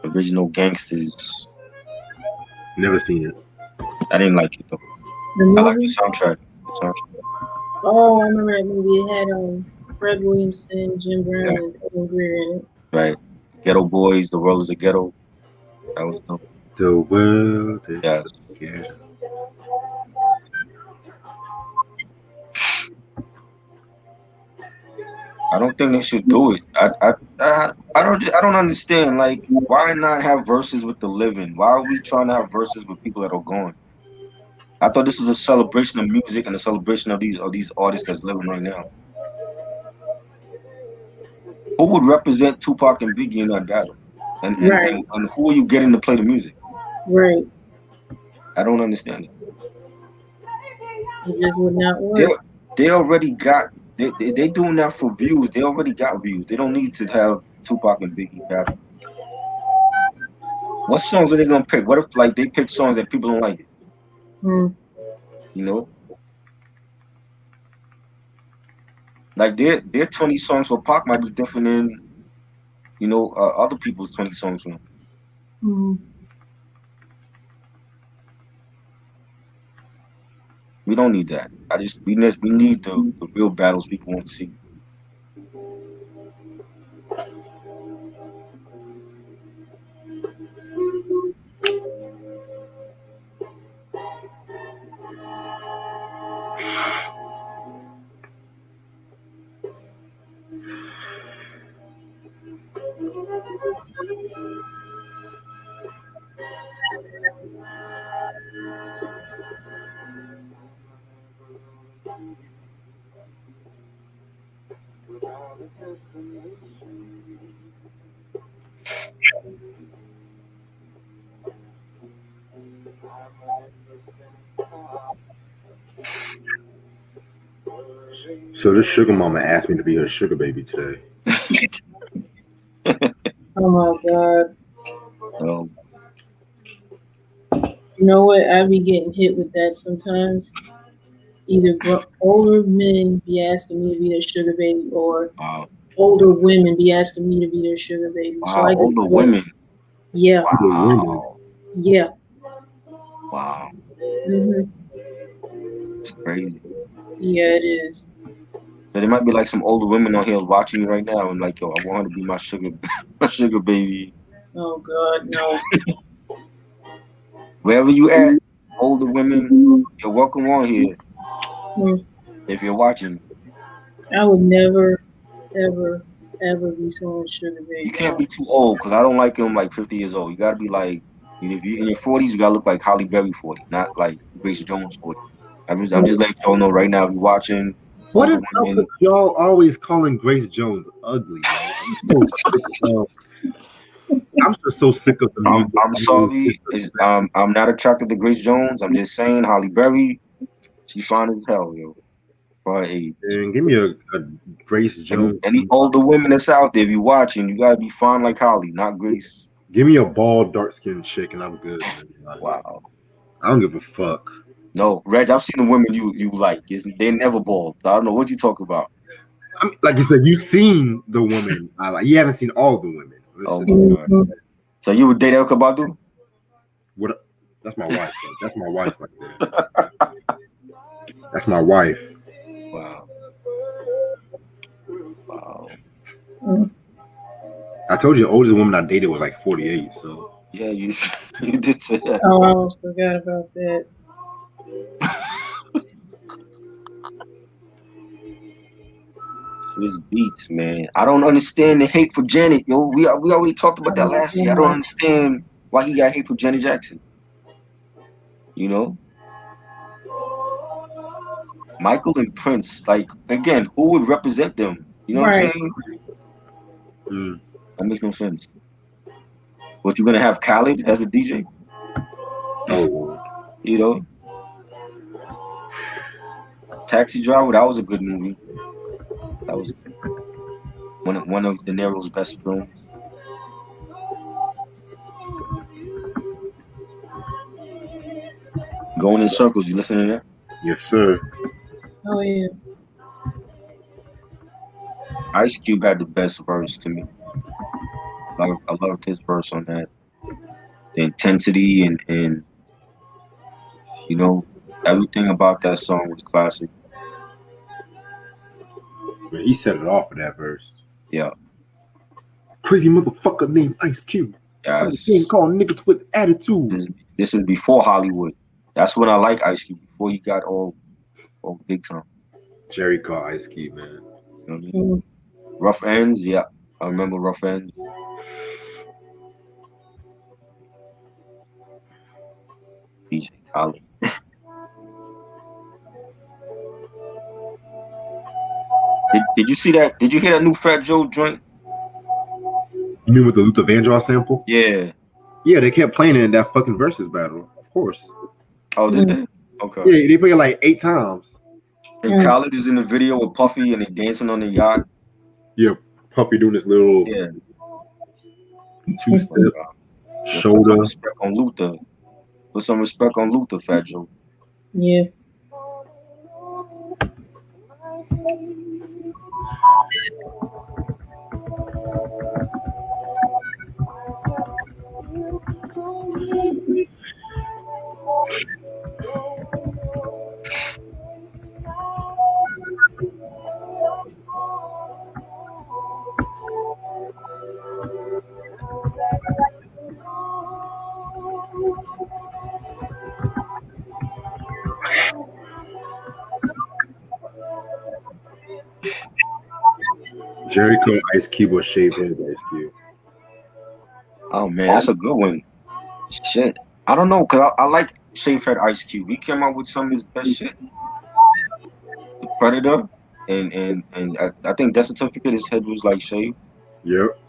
Original Gangsters. Never seen it. I didn't like it, though. The I like movie? the soundtrack. Oh, I remember that movie. It had Fred Williamson, Jim Brown, and Evan Greer in it. Right. Ghetto Boys, The World is a Ghetto. That was dope. The world is Yes. scared. I don't think they should do it. I don't understand. Like, why not have verses with the living? Why are we trying to have verses with people that are gone? I thought this was a celebration of music and a celebration of these artists that's living right now. Who would represent Tupac and Biggie in that battle? And Right. and who are you getting to play the music? Right. I don't understand it. It just would not work. They already got they doing that for views. They already got views. They don't need to have Tupac and Biggie battle. What songs are they gonna pick? What if like they pick songs that people don't like it? Hmm. You know, like their 20 songs for Pac might be different than other people's 20 songs for him. Hmm. We don't need that. We need the real battles people want to see. So this sugar mama asked me to be her sugar baby today. Oh my God. Um, You know what? I be getting hit with that sometimes. Either older men be asking me to be their sugar baby, or wow, older women be asking me to be their sugar baby. So I get older women. Yeah. Wow, Yeah. wow, Hmm. it's crazy. Yeah, it is. So there might be like some older women on here watching you right now and like, yo, I want her to be my sugar, my sugar baby. Oh God, no. Wherever you at, older women, you're welcome on here Mm. if you're watching. I would never, ever, ever be someone's sugar You baby. can't be too old because I don't like them like 50 years old. You gotta be like, if you're in your 40s, you gotta look like Holly Berry 40, not like Grace Jones 40. I'm just letting y'all know right now if you're watching, What older is up women. with y'all always calling Grace Jones ugly? I'm just so sick of the music. I'm sorry. I'm not attracted to Grace Jones. I'm just saying Holly Berry, she fine as hell, yo. For her age. And give me a Grace Jones. Any older women that's out there, if you watching, you gotta be fine like Holly, not Grace. Give me a bald, dark-skinned chick, and I'm good. Man. Wow. I don't give a fuck. No, Reg, I've seen the women you like. They never bald. I don't know what you talk about. I mean, like you said, you've seen the woman I like. You haven't seen all the women. Oh Listen, my God. So you would date Erykah Badu? what? That's my wife. Though. That's my wife right there. That's my wife. Wow. Wow. I told you the oldest woman I dated was like 48. So Yeah, you did say that. Oh, I almost forgot about that. Swizz Beats, man. I don't understand the hate for Janet, yo. We already talked about that last year. I don't understand why he got hate for Janet Jackson. You know? Michael and Prince, like, again, who would represent them? You know what I'm saying? That makes no sense. What, you gonna have Khaled as a DJ? Oh. You know? Taxi Driver, that was a good movie. That was one of De Niro's best films. Going in Circles, you listen to that? Yes, sir. Oh yeah. Ice Cube had the best verse to me. I loved his verse on that. The intensity and you know, everything about that song was classic. Man, he set it off for that verse. Yeah. Crazy motherfucker named Ice Cube. Yes. Called niggas with attitude. This is before Hollywood. That's when I like Ice Cube, before he got all big time. Jerry called Ice Cube, man. You know what I mean? Rough Ends, yeah. I remember Rough Ends. DJ Khaled. Did you see that? Did you hear that new Fat Joe joint? You mean with the Luther Vandross sample? Yeah. Yeah, they kept playing it in that fucking versus battle. Of course. Oh, did they? Okay. Yeah, they played it like 8 times. And Khaled is in the video with Puffy and they dancing on the yacht. Yeah, Puffy doing this little Yeah. 2-step Put some shoulder. respect on Luther. Put some respect on Luther, Fat Joe. Yeah. Jericho, Ice Cube, or Shaved Head Ice Cube. Oh man, that's a good one. Shit. I don't know, cause I like Shaved Head Ice Cube. He came out with some of his best shit. The Predator and I think Death Certificate, his head was like shaved, Yep.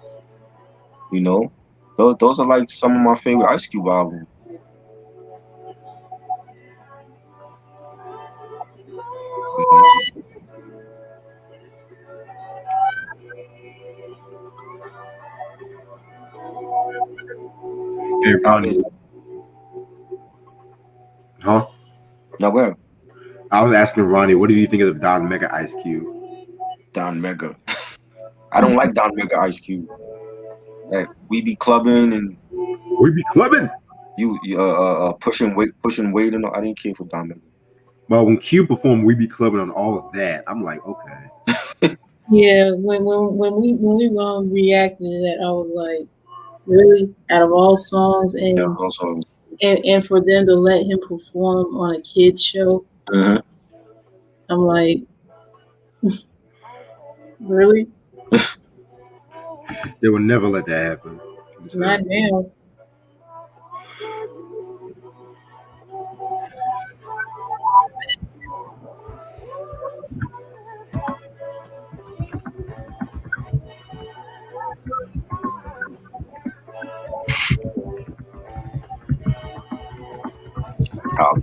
you know. Those are like some of my favorite Ice Cube albums. You know? Hey, Ronnie. Huh? Now go ahead. I was asking Ronnie, what do you think of the Don Mega Ice Cube? Don Mega. I don't like Don Mega Ice Cube. Like we be clubbing and We be clubbing. you pushing weight and all. I didn't care for Don Mega. But when Cube performed We Be Clubbing on all of that, I'm like, okay. Yeah, when we reacted to that, I was like, really? Out of all songs, and Yeah, also. and for them to let him perform on a kids show, Mhm. I'm like, really? They would never let that happen. Not now. Probably.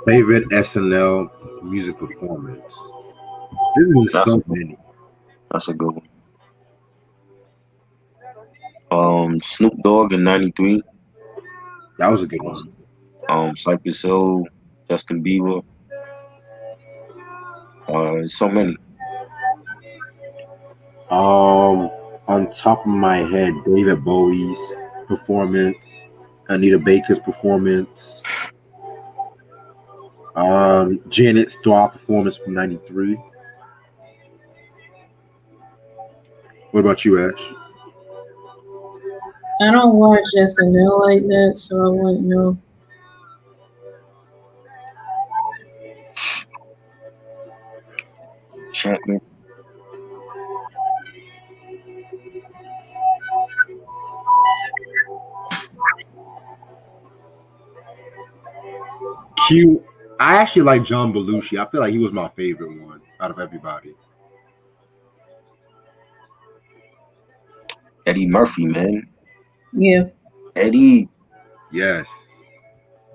Favorite SNL music performance. There's been so many. That's a good one. Snoop Dogg in '93. That was a good one. Cypress Hill, Justin Bieber. So many. On top of my head, David Bowie's performance, Anita Baker's performance, Janet Starr performance from '93. What about you, Ash? I don't watch SNL like that, so I wouldn't know. Chapman. Q. I actually like John Belushi. I feel like he was my favorite one out of everybody. Eddie Murphy, man. Yeah. Eddie. Yes.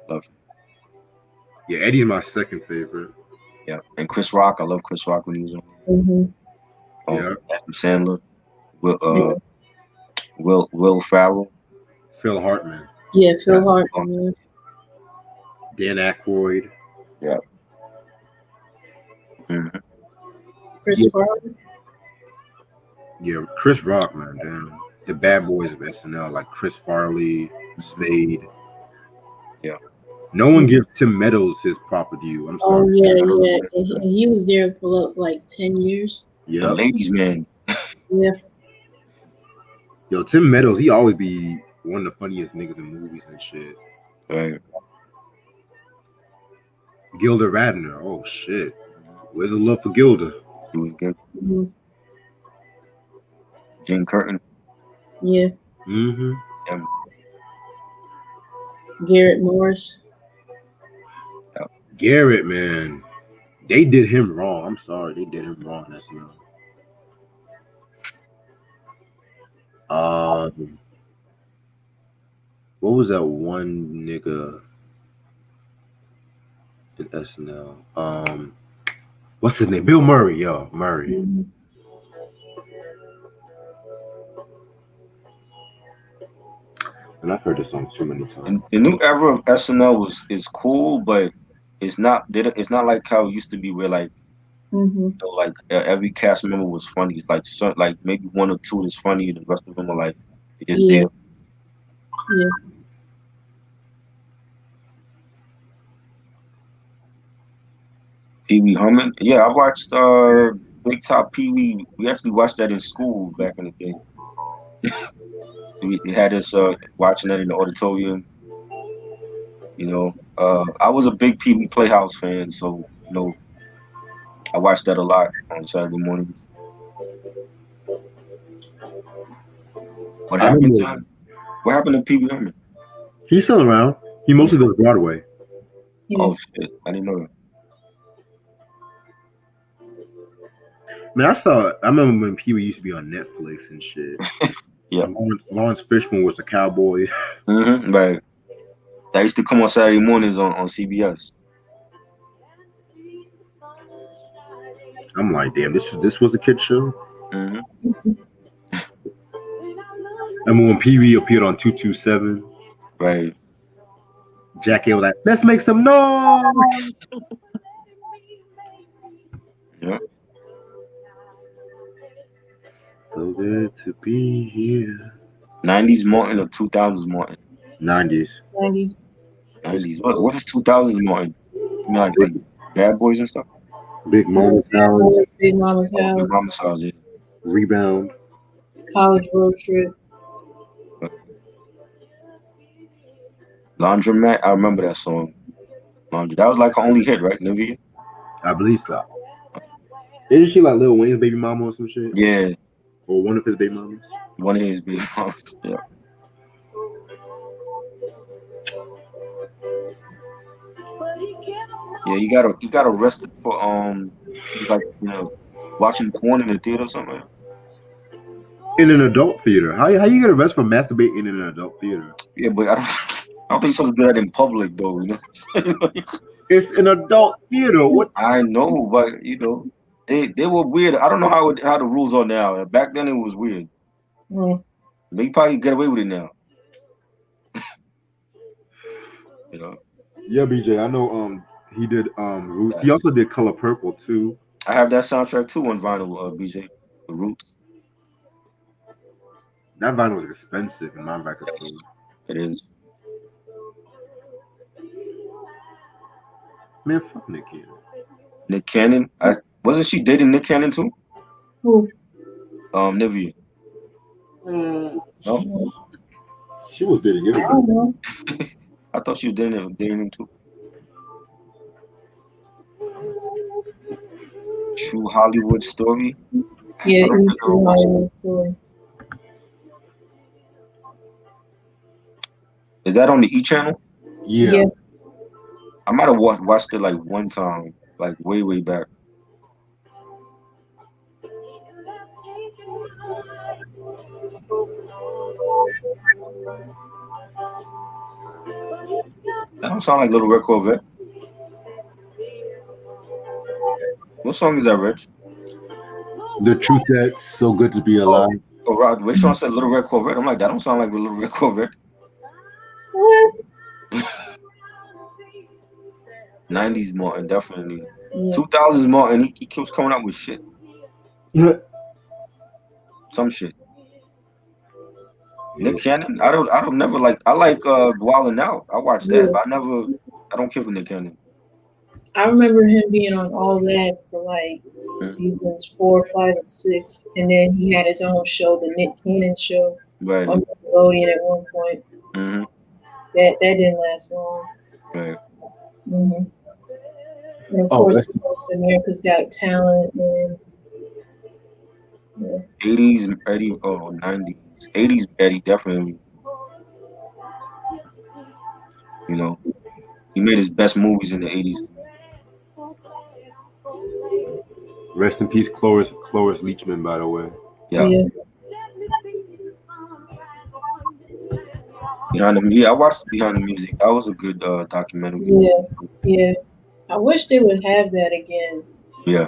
Love him. Yeah, Eddie's my second favorite. Yeah. And Chris Rock. I love Chris Rock when he was on. Mm-hmm. Yeah. Adam Sandler. Will Ferrell. Phil Hartman. Yeah, Phil Hartman. Dan Aykroyd. Yeah. Mm-hmm. Chris Farley. Yeah, Chris Rock, man. Damn. The bad boys of SNL, like Chris Farley, Spade. Yeah. No one gives Tim Meadows his proper due. I'm sorry. Oh yeah. And he was there for like 10 years. Yeah. The ladies, man. Yeah. Yo, Tim Meadows, he always be one of the funniest niggas in movies and shit. Right. Gilda Radner. Oh shit. Where's the love for Gilda? She was good. Mhm. Jane Curtin. Yeah. Mm-hmm. Garrett Morris. Garrett, man. They did him wrong. I'm sorry. They did him wrong. That's no. What was that one nigga in SNL? What's his name? Bill Murray. Yo, Murray. Mhm. And I've heard this song too many times. And the new era of SNL is cool, but it's not like how it used to be where like Mhm. like every cast member was funny. It's like like maybe one or two is funny, and the rest of them are like they just Yeah. there. Yeah. Pee Wee Herman. Yeah, I watched Big Top Pee Wee. We actually watched that in school back in the day. We had us watching that in the auditorium. You know, I was a big Pee Wee Playhouse fan, so you know, I watched that a lot on Saturday mornings. What I happened to remember him? What happened to Pee Wee Herman? he's still around. He mostly does Broadway. Yeah. Oh shit, I didn't know that. Man, I remember when Pee Wee used to be on Netflix and shit. Yeah. Lawrence Fishburne was the cowboy. Right. That used to come on Saturday mornings on CBS. I'm like, damn, this was a kid show. Mm-hmm. I remember when Pee Wee appeared on 227. Right. Jackie was like, let's make some noise. Yeah. So good to be here. 90s Martin or 2000s Martin? 90s. 90s. 90s. What is 2000s Martin? You mean like Bad Boys and stuff? Big Mama's House. Big Mama's Oh, Big House. Mama's House, yeah. Rebound. College Road Trip. Laundromat. I remember that song. Laundry. That was like her only hit, right, Nivea? I believe so. Isn't she like Lil Wayne's baby mama or some shit? Yeah. Or one of his baby mamas? One of his big moms. Yeah. Yeah, he got arrested for he's like, you know, watching porn in the theater or something. In an adult theater. How you get arrested for masturbating in an adult theater? Yeah, but I don't think you're supposed to do that in public though, you know. It's an adult theater. What? I know, but you know, they were weird. I don't know how the rules are now. Back then it was weird. Mm. They probably get away with it now. You know. Yeah, BJ. I know. He did Roots. He Yes. also did Color Purple too. I have that soundtrack too on vinyl, BJ. The Roots. That vinyl was expensive in my record store. It is. Man, fuck Nick Cannon. Nick Cannon. Wasn't she dating Nick Cannon too? Who? Nivea. No. She was dating I everybody. don't know. I thought she was dating him too. True Hollywood Story. Yeah, I don't it was think I ever watched it. Hollywood Story. Is that on the E channel? Yeah. I might have watched it like one time, like way back. That don't sound like Little Red Corvette. What song is that, Rich? The truth that's so good to be alive. Oh, Rod, Rayshon said Little Red Corvette. I'm like, that don't sound like Little Red Corvette. What? 90s Martin, definitely. Yeah. 2000s Martin, he keeps coming out with shit. Some shit. Nick Cannon, I don't never like. I like Wildin' Out. I watch that, but I don't care for Nick Cannon. I remember him being on all that for like seasons 4, 5, and 6, and then he had his own show, the Nick Cannon Show, Right. on Nickelodeon at one point. Mm-hmm. That didn't last long. Right. Mm-hmm. And of Oh, course, that's America's Got Talent and yeah. 80s Eddie, 90s. 80s Eddie, definitely. You know, he made his best movies in the 80s. rest in peace, Cloris Leachman. By the way, Yeah. Yeah. I watched Behind the Music. That was a good documentary. Yeah. Yeah. I wish they would have that again. Yeah.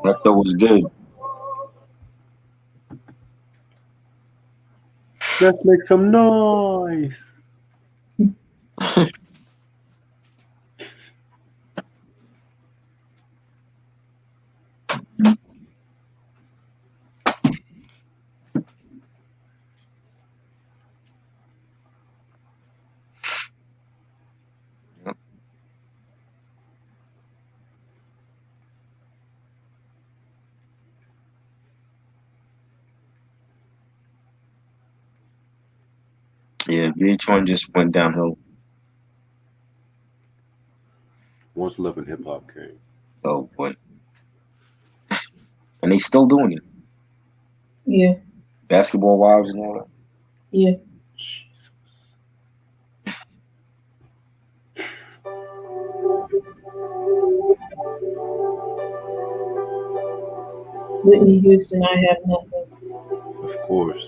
That was good. let's make some noise. Yeah, VH1 just went downhill. Once Love and Hip Hop came. Oh boy. And they still doing it. Yeah. Basketball Wives and all that. Yeah. Whitney Houston, I Have Nothing. Of course.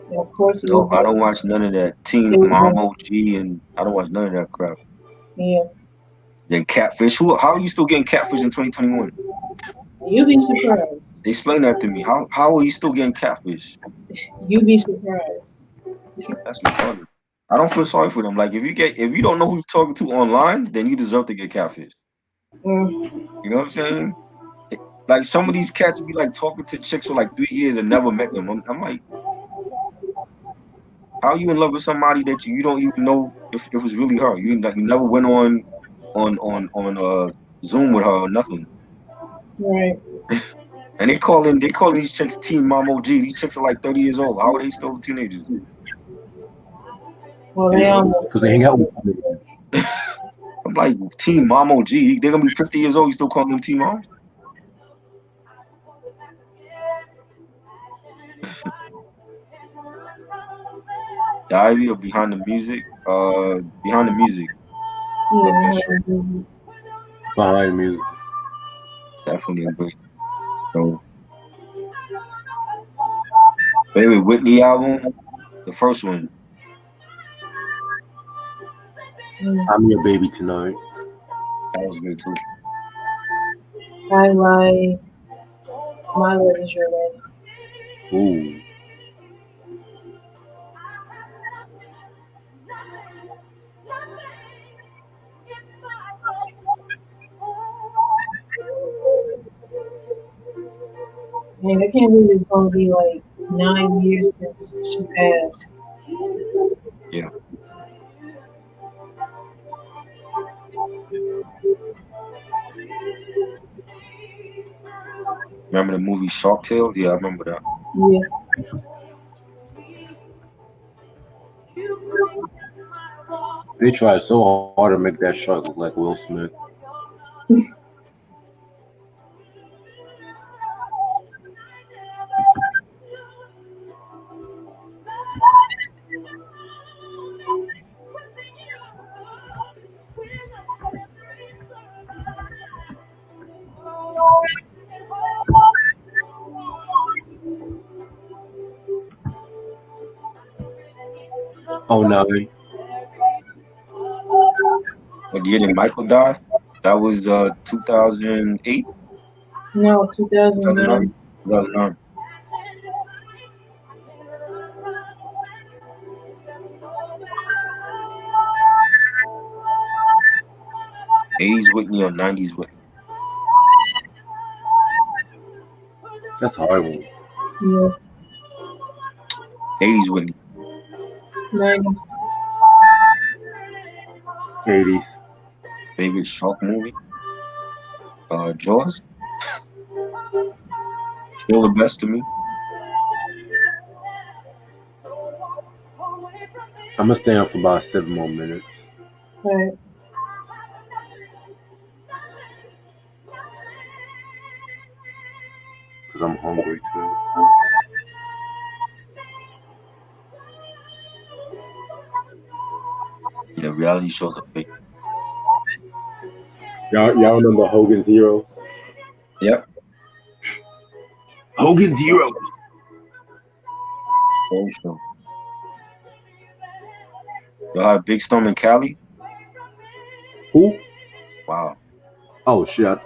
And of course, it No, was I don't watch none of that. Teen it was Mom OG, and I don't watch none of that crap. yeah. Then Catfish. How are you still getting Catfish in 2021? You'd be surprised. Explain that to me. How are you still getting Catfish? You'd be surprised. That's retarded. I don't feel sorry for them. Like if you don't know who you're talking to online, then you deserve to get Catfish. Mm. You know what I'm saying? Like some of these cats be like talking to chicks for like 3 years and never met them. I'm like, how are you in love with somebody that you don't even know if it was really her? You never went on Zoom with her or nothing. Right. And they calling these chicks Teen Mom OG. These chicks are like 30 years old. How are they still teenagers? Well, they almost Because they hang out with me. I'm like, Teen Mom OG. They're gonna be 50 years old. You still calling them Teen Moms? Diary or Behind the Music? Behind the Music. Love that show. Behind music. Definitely a great show. Favorite Whitney album? The first one. I'm Your Baby Tonight. That was good too. I like My Love Is Your Life. Ooh. Man, I can't believe it's gonna be like 9 years since she passed. Yeah. Remember the movie Shark Tale? Yeah, I remember that. Yeah. They tried so hard to make that shark look like Will Smith. Oh no. What year did Michael die? That was 2008, No, 2009. 2009. 2009. '80s Whitney or '90s Whitney? That's a hard one. Yeah. '80s Whitney. 90s. 80s. Favorite shark movie? Jaws. Still the best to me. I'm gonna stay on for about 7 more minutes Right. because I'm hungry too. Yeah, reality shows are fake. Y'all remember Hogan's Heroes? Yep. Hogan's Heroes. Oh, sure. Y'all had a big storm in Cali? Who? Wow, Oh shit.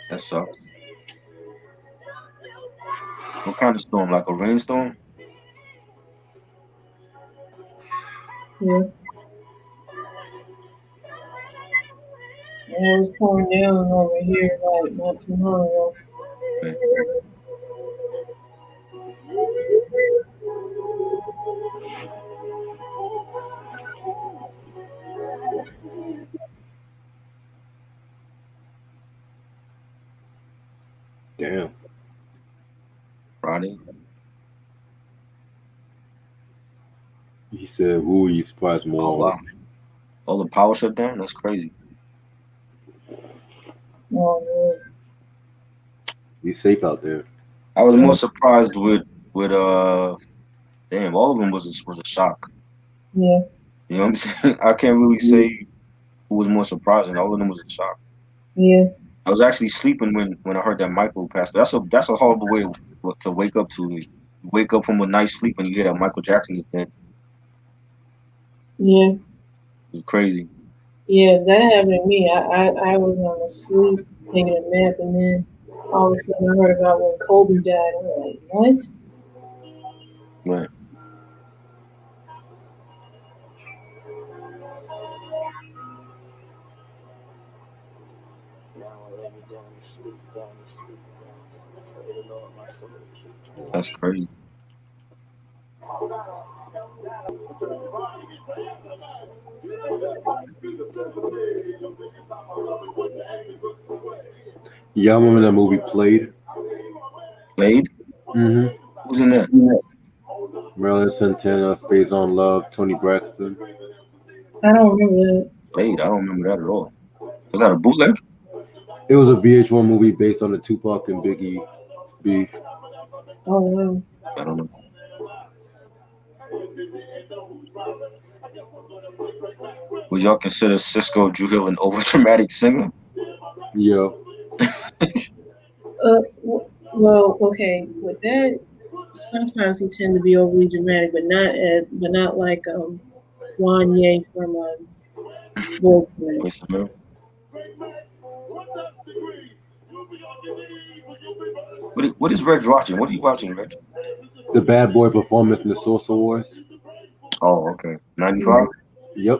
that sucks. What kind of storm? Like a rainstorm? Yeah. And it was pouring down over here like not too long ago. Man, Damn. Friday. He said, "Who are you surprised Oh more?" wow. All the power shut down? That's crazy. Oh man. Be safe out there. I was more surprised with damn, all of them was a shock. Yeah. You know what I'm saying? I can't really say who was more surprising. All of them was a shock. Yeah. I was actually sleeping when I heard that Michael passed. That's a horrible way to wake up to. You wake up from a nice sleep and you hear that Michael Jackson is dead. Yeah. It's crazy. Yeah, that happened to me. I was on a sleep, taking a nap, and then all of a sudden I heard about when Kobe died. I'm like, what? Right. That's crazy. Y'all remember that movie Played? Played? Mm-hmm. Who's in that? Marilyn Santana, Faison Love, Tony Braxton. I don't remember that. Played? I don't remember that at all. Was that a bootleg? It was a VH1 movie based on the Tupac and Biggie beef. Oh wow. I don't know. Would y'all consider Cisco Drew Hill an overdramatic singer? Yeah. Well, okay. With that, sometimes he tend to be overly dramatic, but not like Wanye from Boyfriend. Wait a minute. What is Reg watching? What are you watching, Reg? The Bad Boy performance in the Source Awards. Oh, okay. 95? Yep.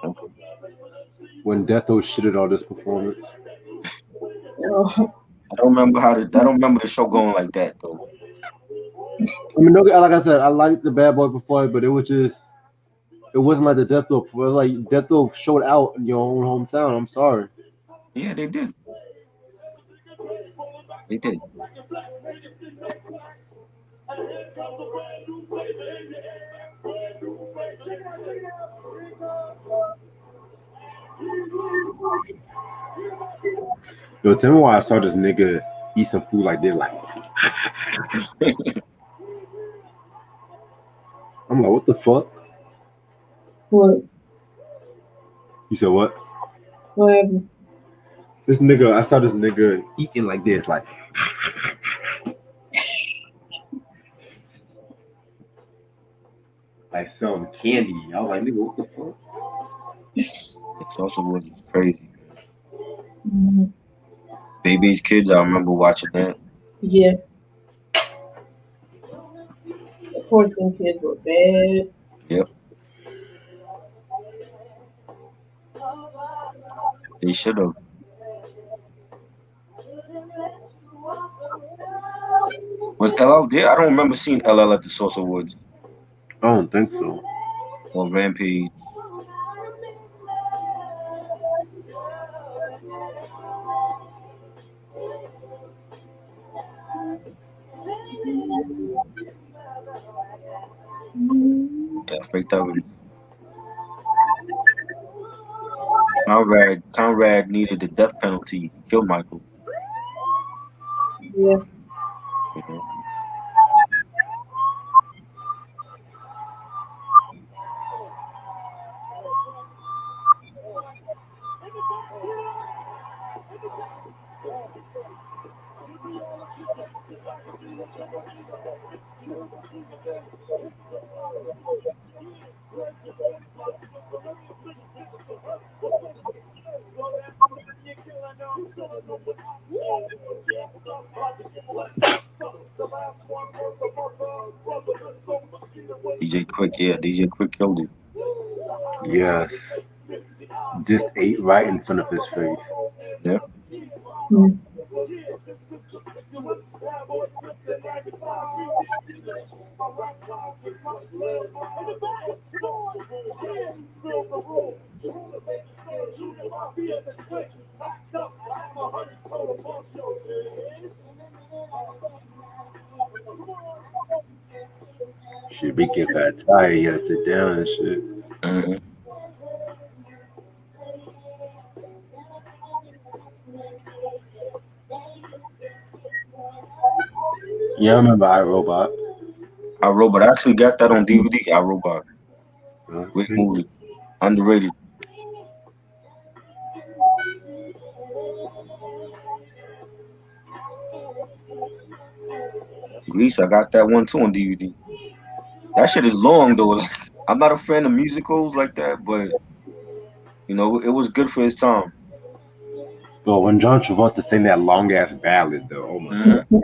Okay. When Death-O shitted on this performance. Oh, I don't remember the show going like that though. I mean, like I said, I liked the Bad Boy performance, but it wasn't like the Death-O. It was like Death-O showed out in your own hometown. I'm sorry. Yeah, they did. They did. Yo, tell me why I saw this nigga eat some food like this. Like, I'm like, what the fuck? what? You said what? What happened? This nigga, I saw this nigga eating like this, like. Like some candy. I was like, nigga, what the fuck? It's also was crazy. Mm-hmm. Baby's Kids, I remember watching that. Yeah. Of course, them kids were bad. Yep. They should have. Was LL there? I don't remember seeing LL at the Source Awards I don't think so. or Rampage. Fake evidence. Conrad needed the death penalty. He killed Michael. Yeah. You know? DJ Quick killed it. Yes. Just ate right in front of his face. Yeah. Mm. Shit, Big Kid got tired. He had to sit down and shit. Mm-hmm. Yeah, I remember iRobot. iRobot. I actually got that on DVD. iRobot. Great Okay. movie. Underrated. Grease, I got that one too on DVD. That shit is long though. Like, I'm not a fan of musicals like that, but you know, it was good for his time. But when John Travolta sang that long ass ballad, though, oh my Mhm. god.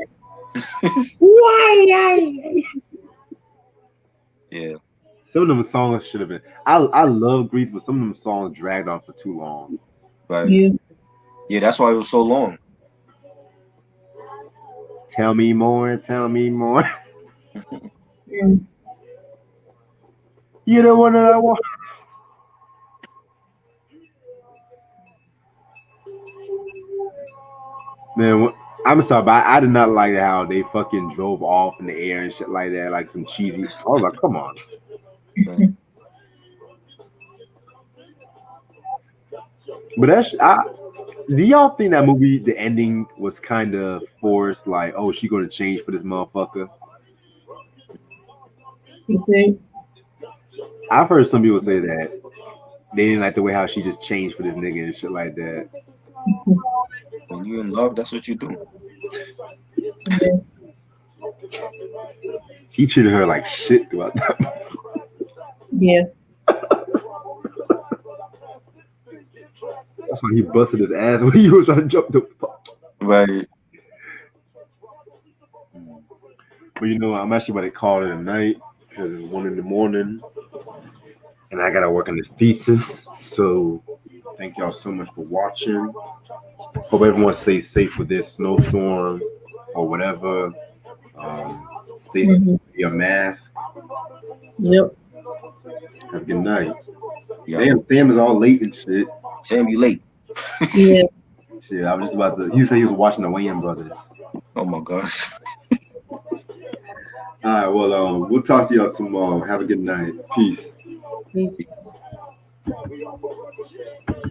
Yeah. Some of them songs should have been. I love Grease, but some of them songs dragged on for too long. Right. Yeah. Yeah, that's why it was so long. Tell me more, tell me more. Mm. You the one that I want. Man, I'm sorry, but I did not like how they fucking drove off in the air and shit like that, like some cheesy. I was like, come on. Right. But do y'all think that movie, the ending was kind of forced? Like, oh, she gonna change for this motherfucker? You think? I've heard some people say that they didn't like the way how she just changed for this nigga and shit like that. When you in love, that's what you do. Yeah. He treated her like shit throughout that. Yeah. That's why he busted his ass when he was trying to jump the fuck. Right. But you know, I'm actually about to call it a night because it's 1 a.m. and I gotta work on this thesis. So thank y'all so much for watching. Hope everyone stays safe with this snowstorm or whatever. Stay safe with your mask. Yep. Have a good night. Yeah. Damn, Sam is all late and shit. Sam, you late. Yeah. Shit, I was just about to. You said he was watching the Wayans brothers. Oh my gosh. All right, well, we'll talk to y'all tomorrow. Have a good night. Peace. Peace.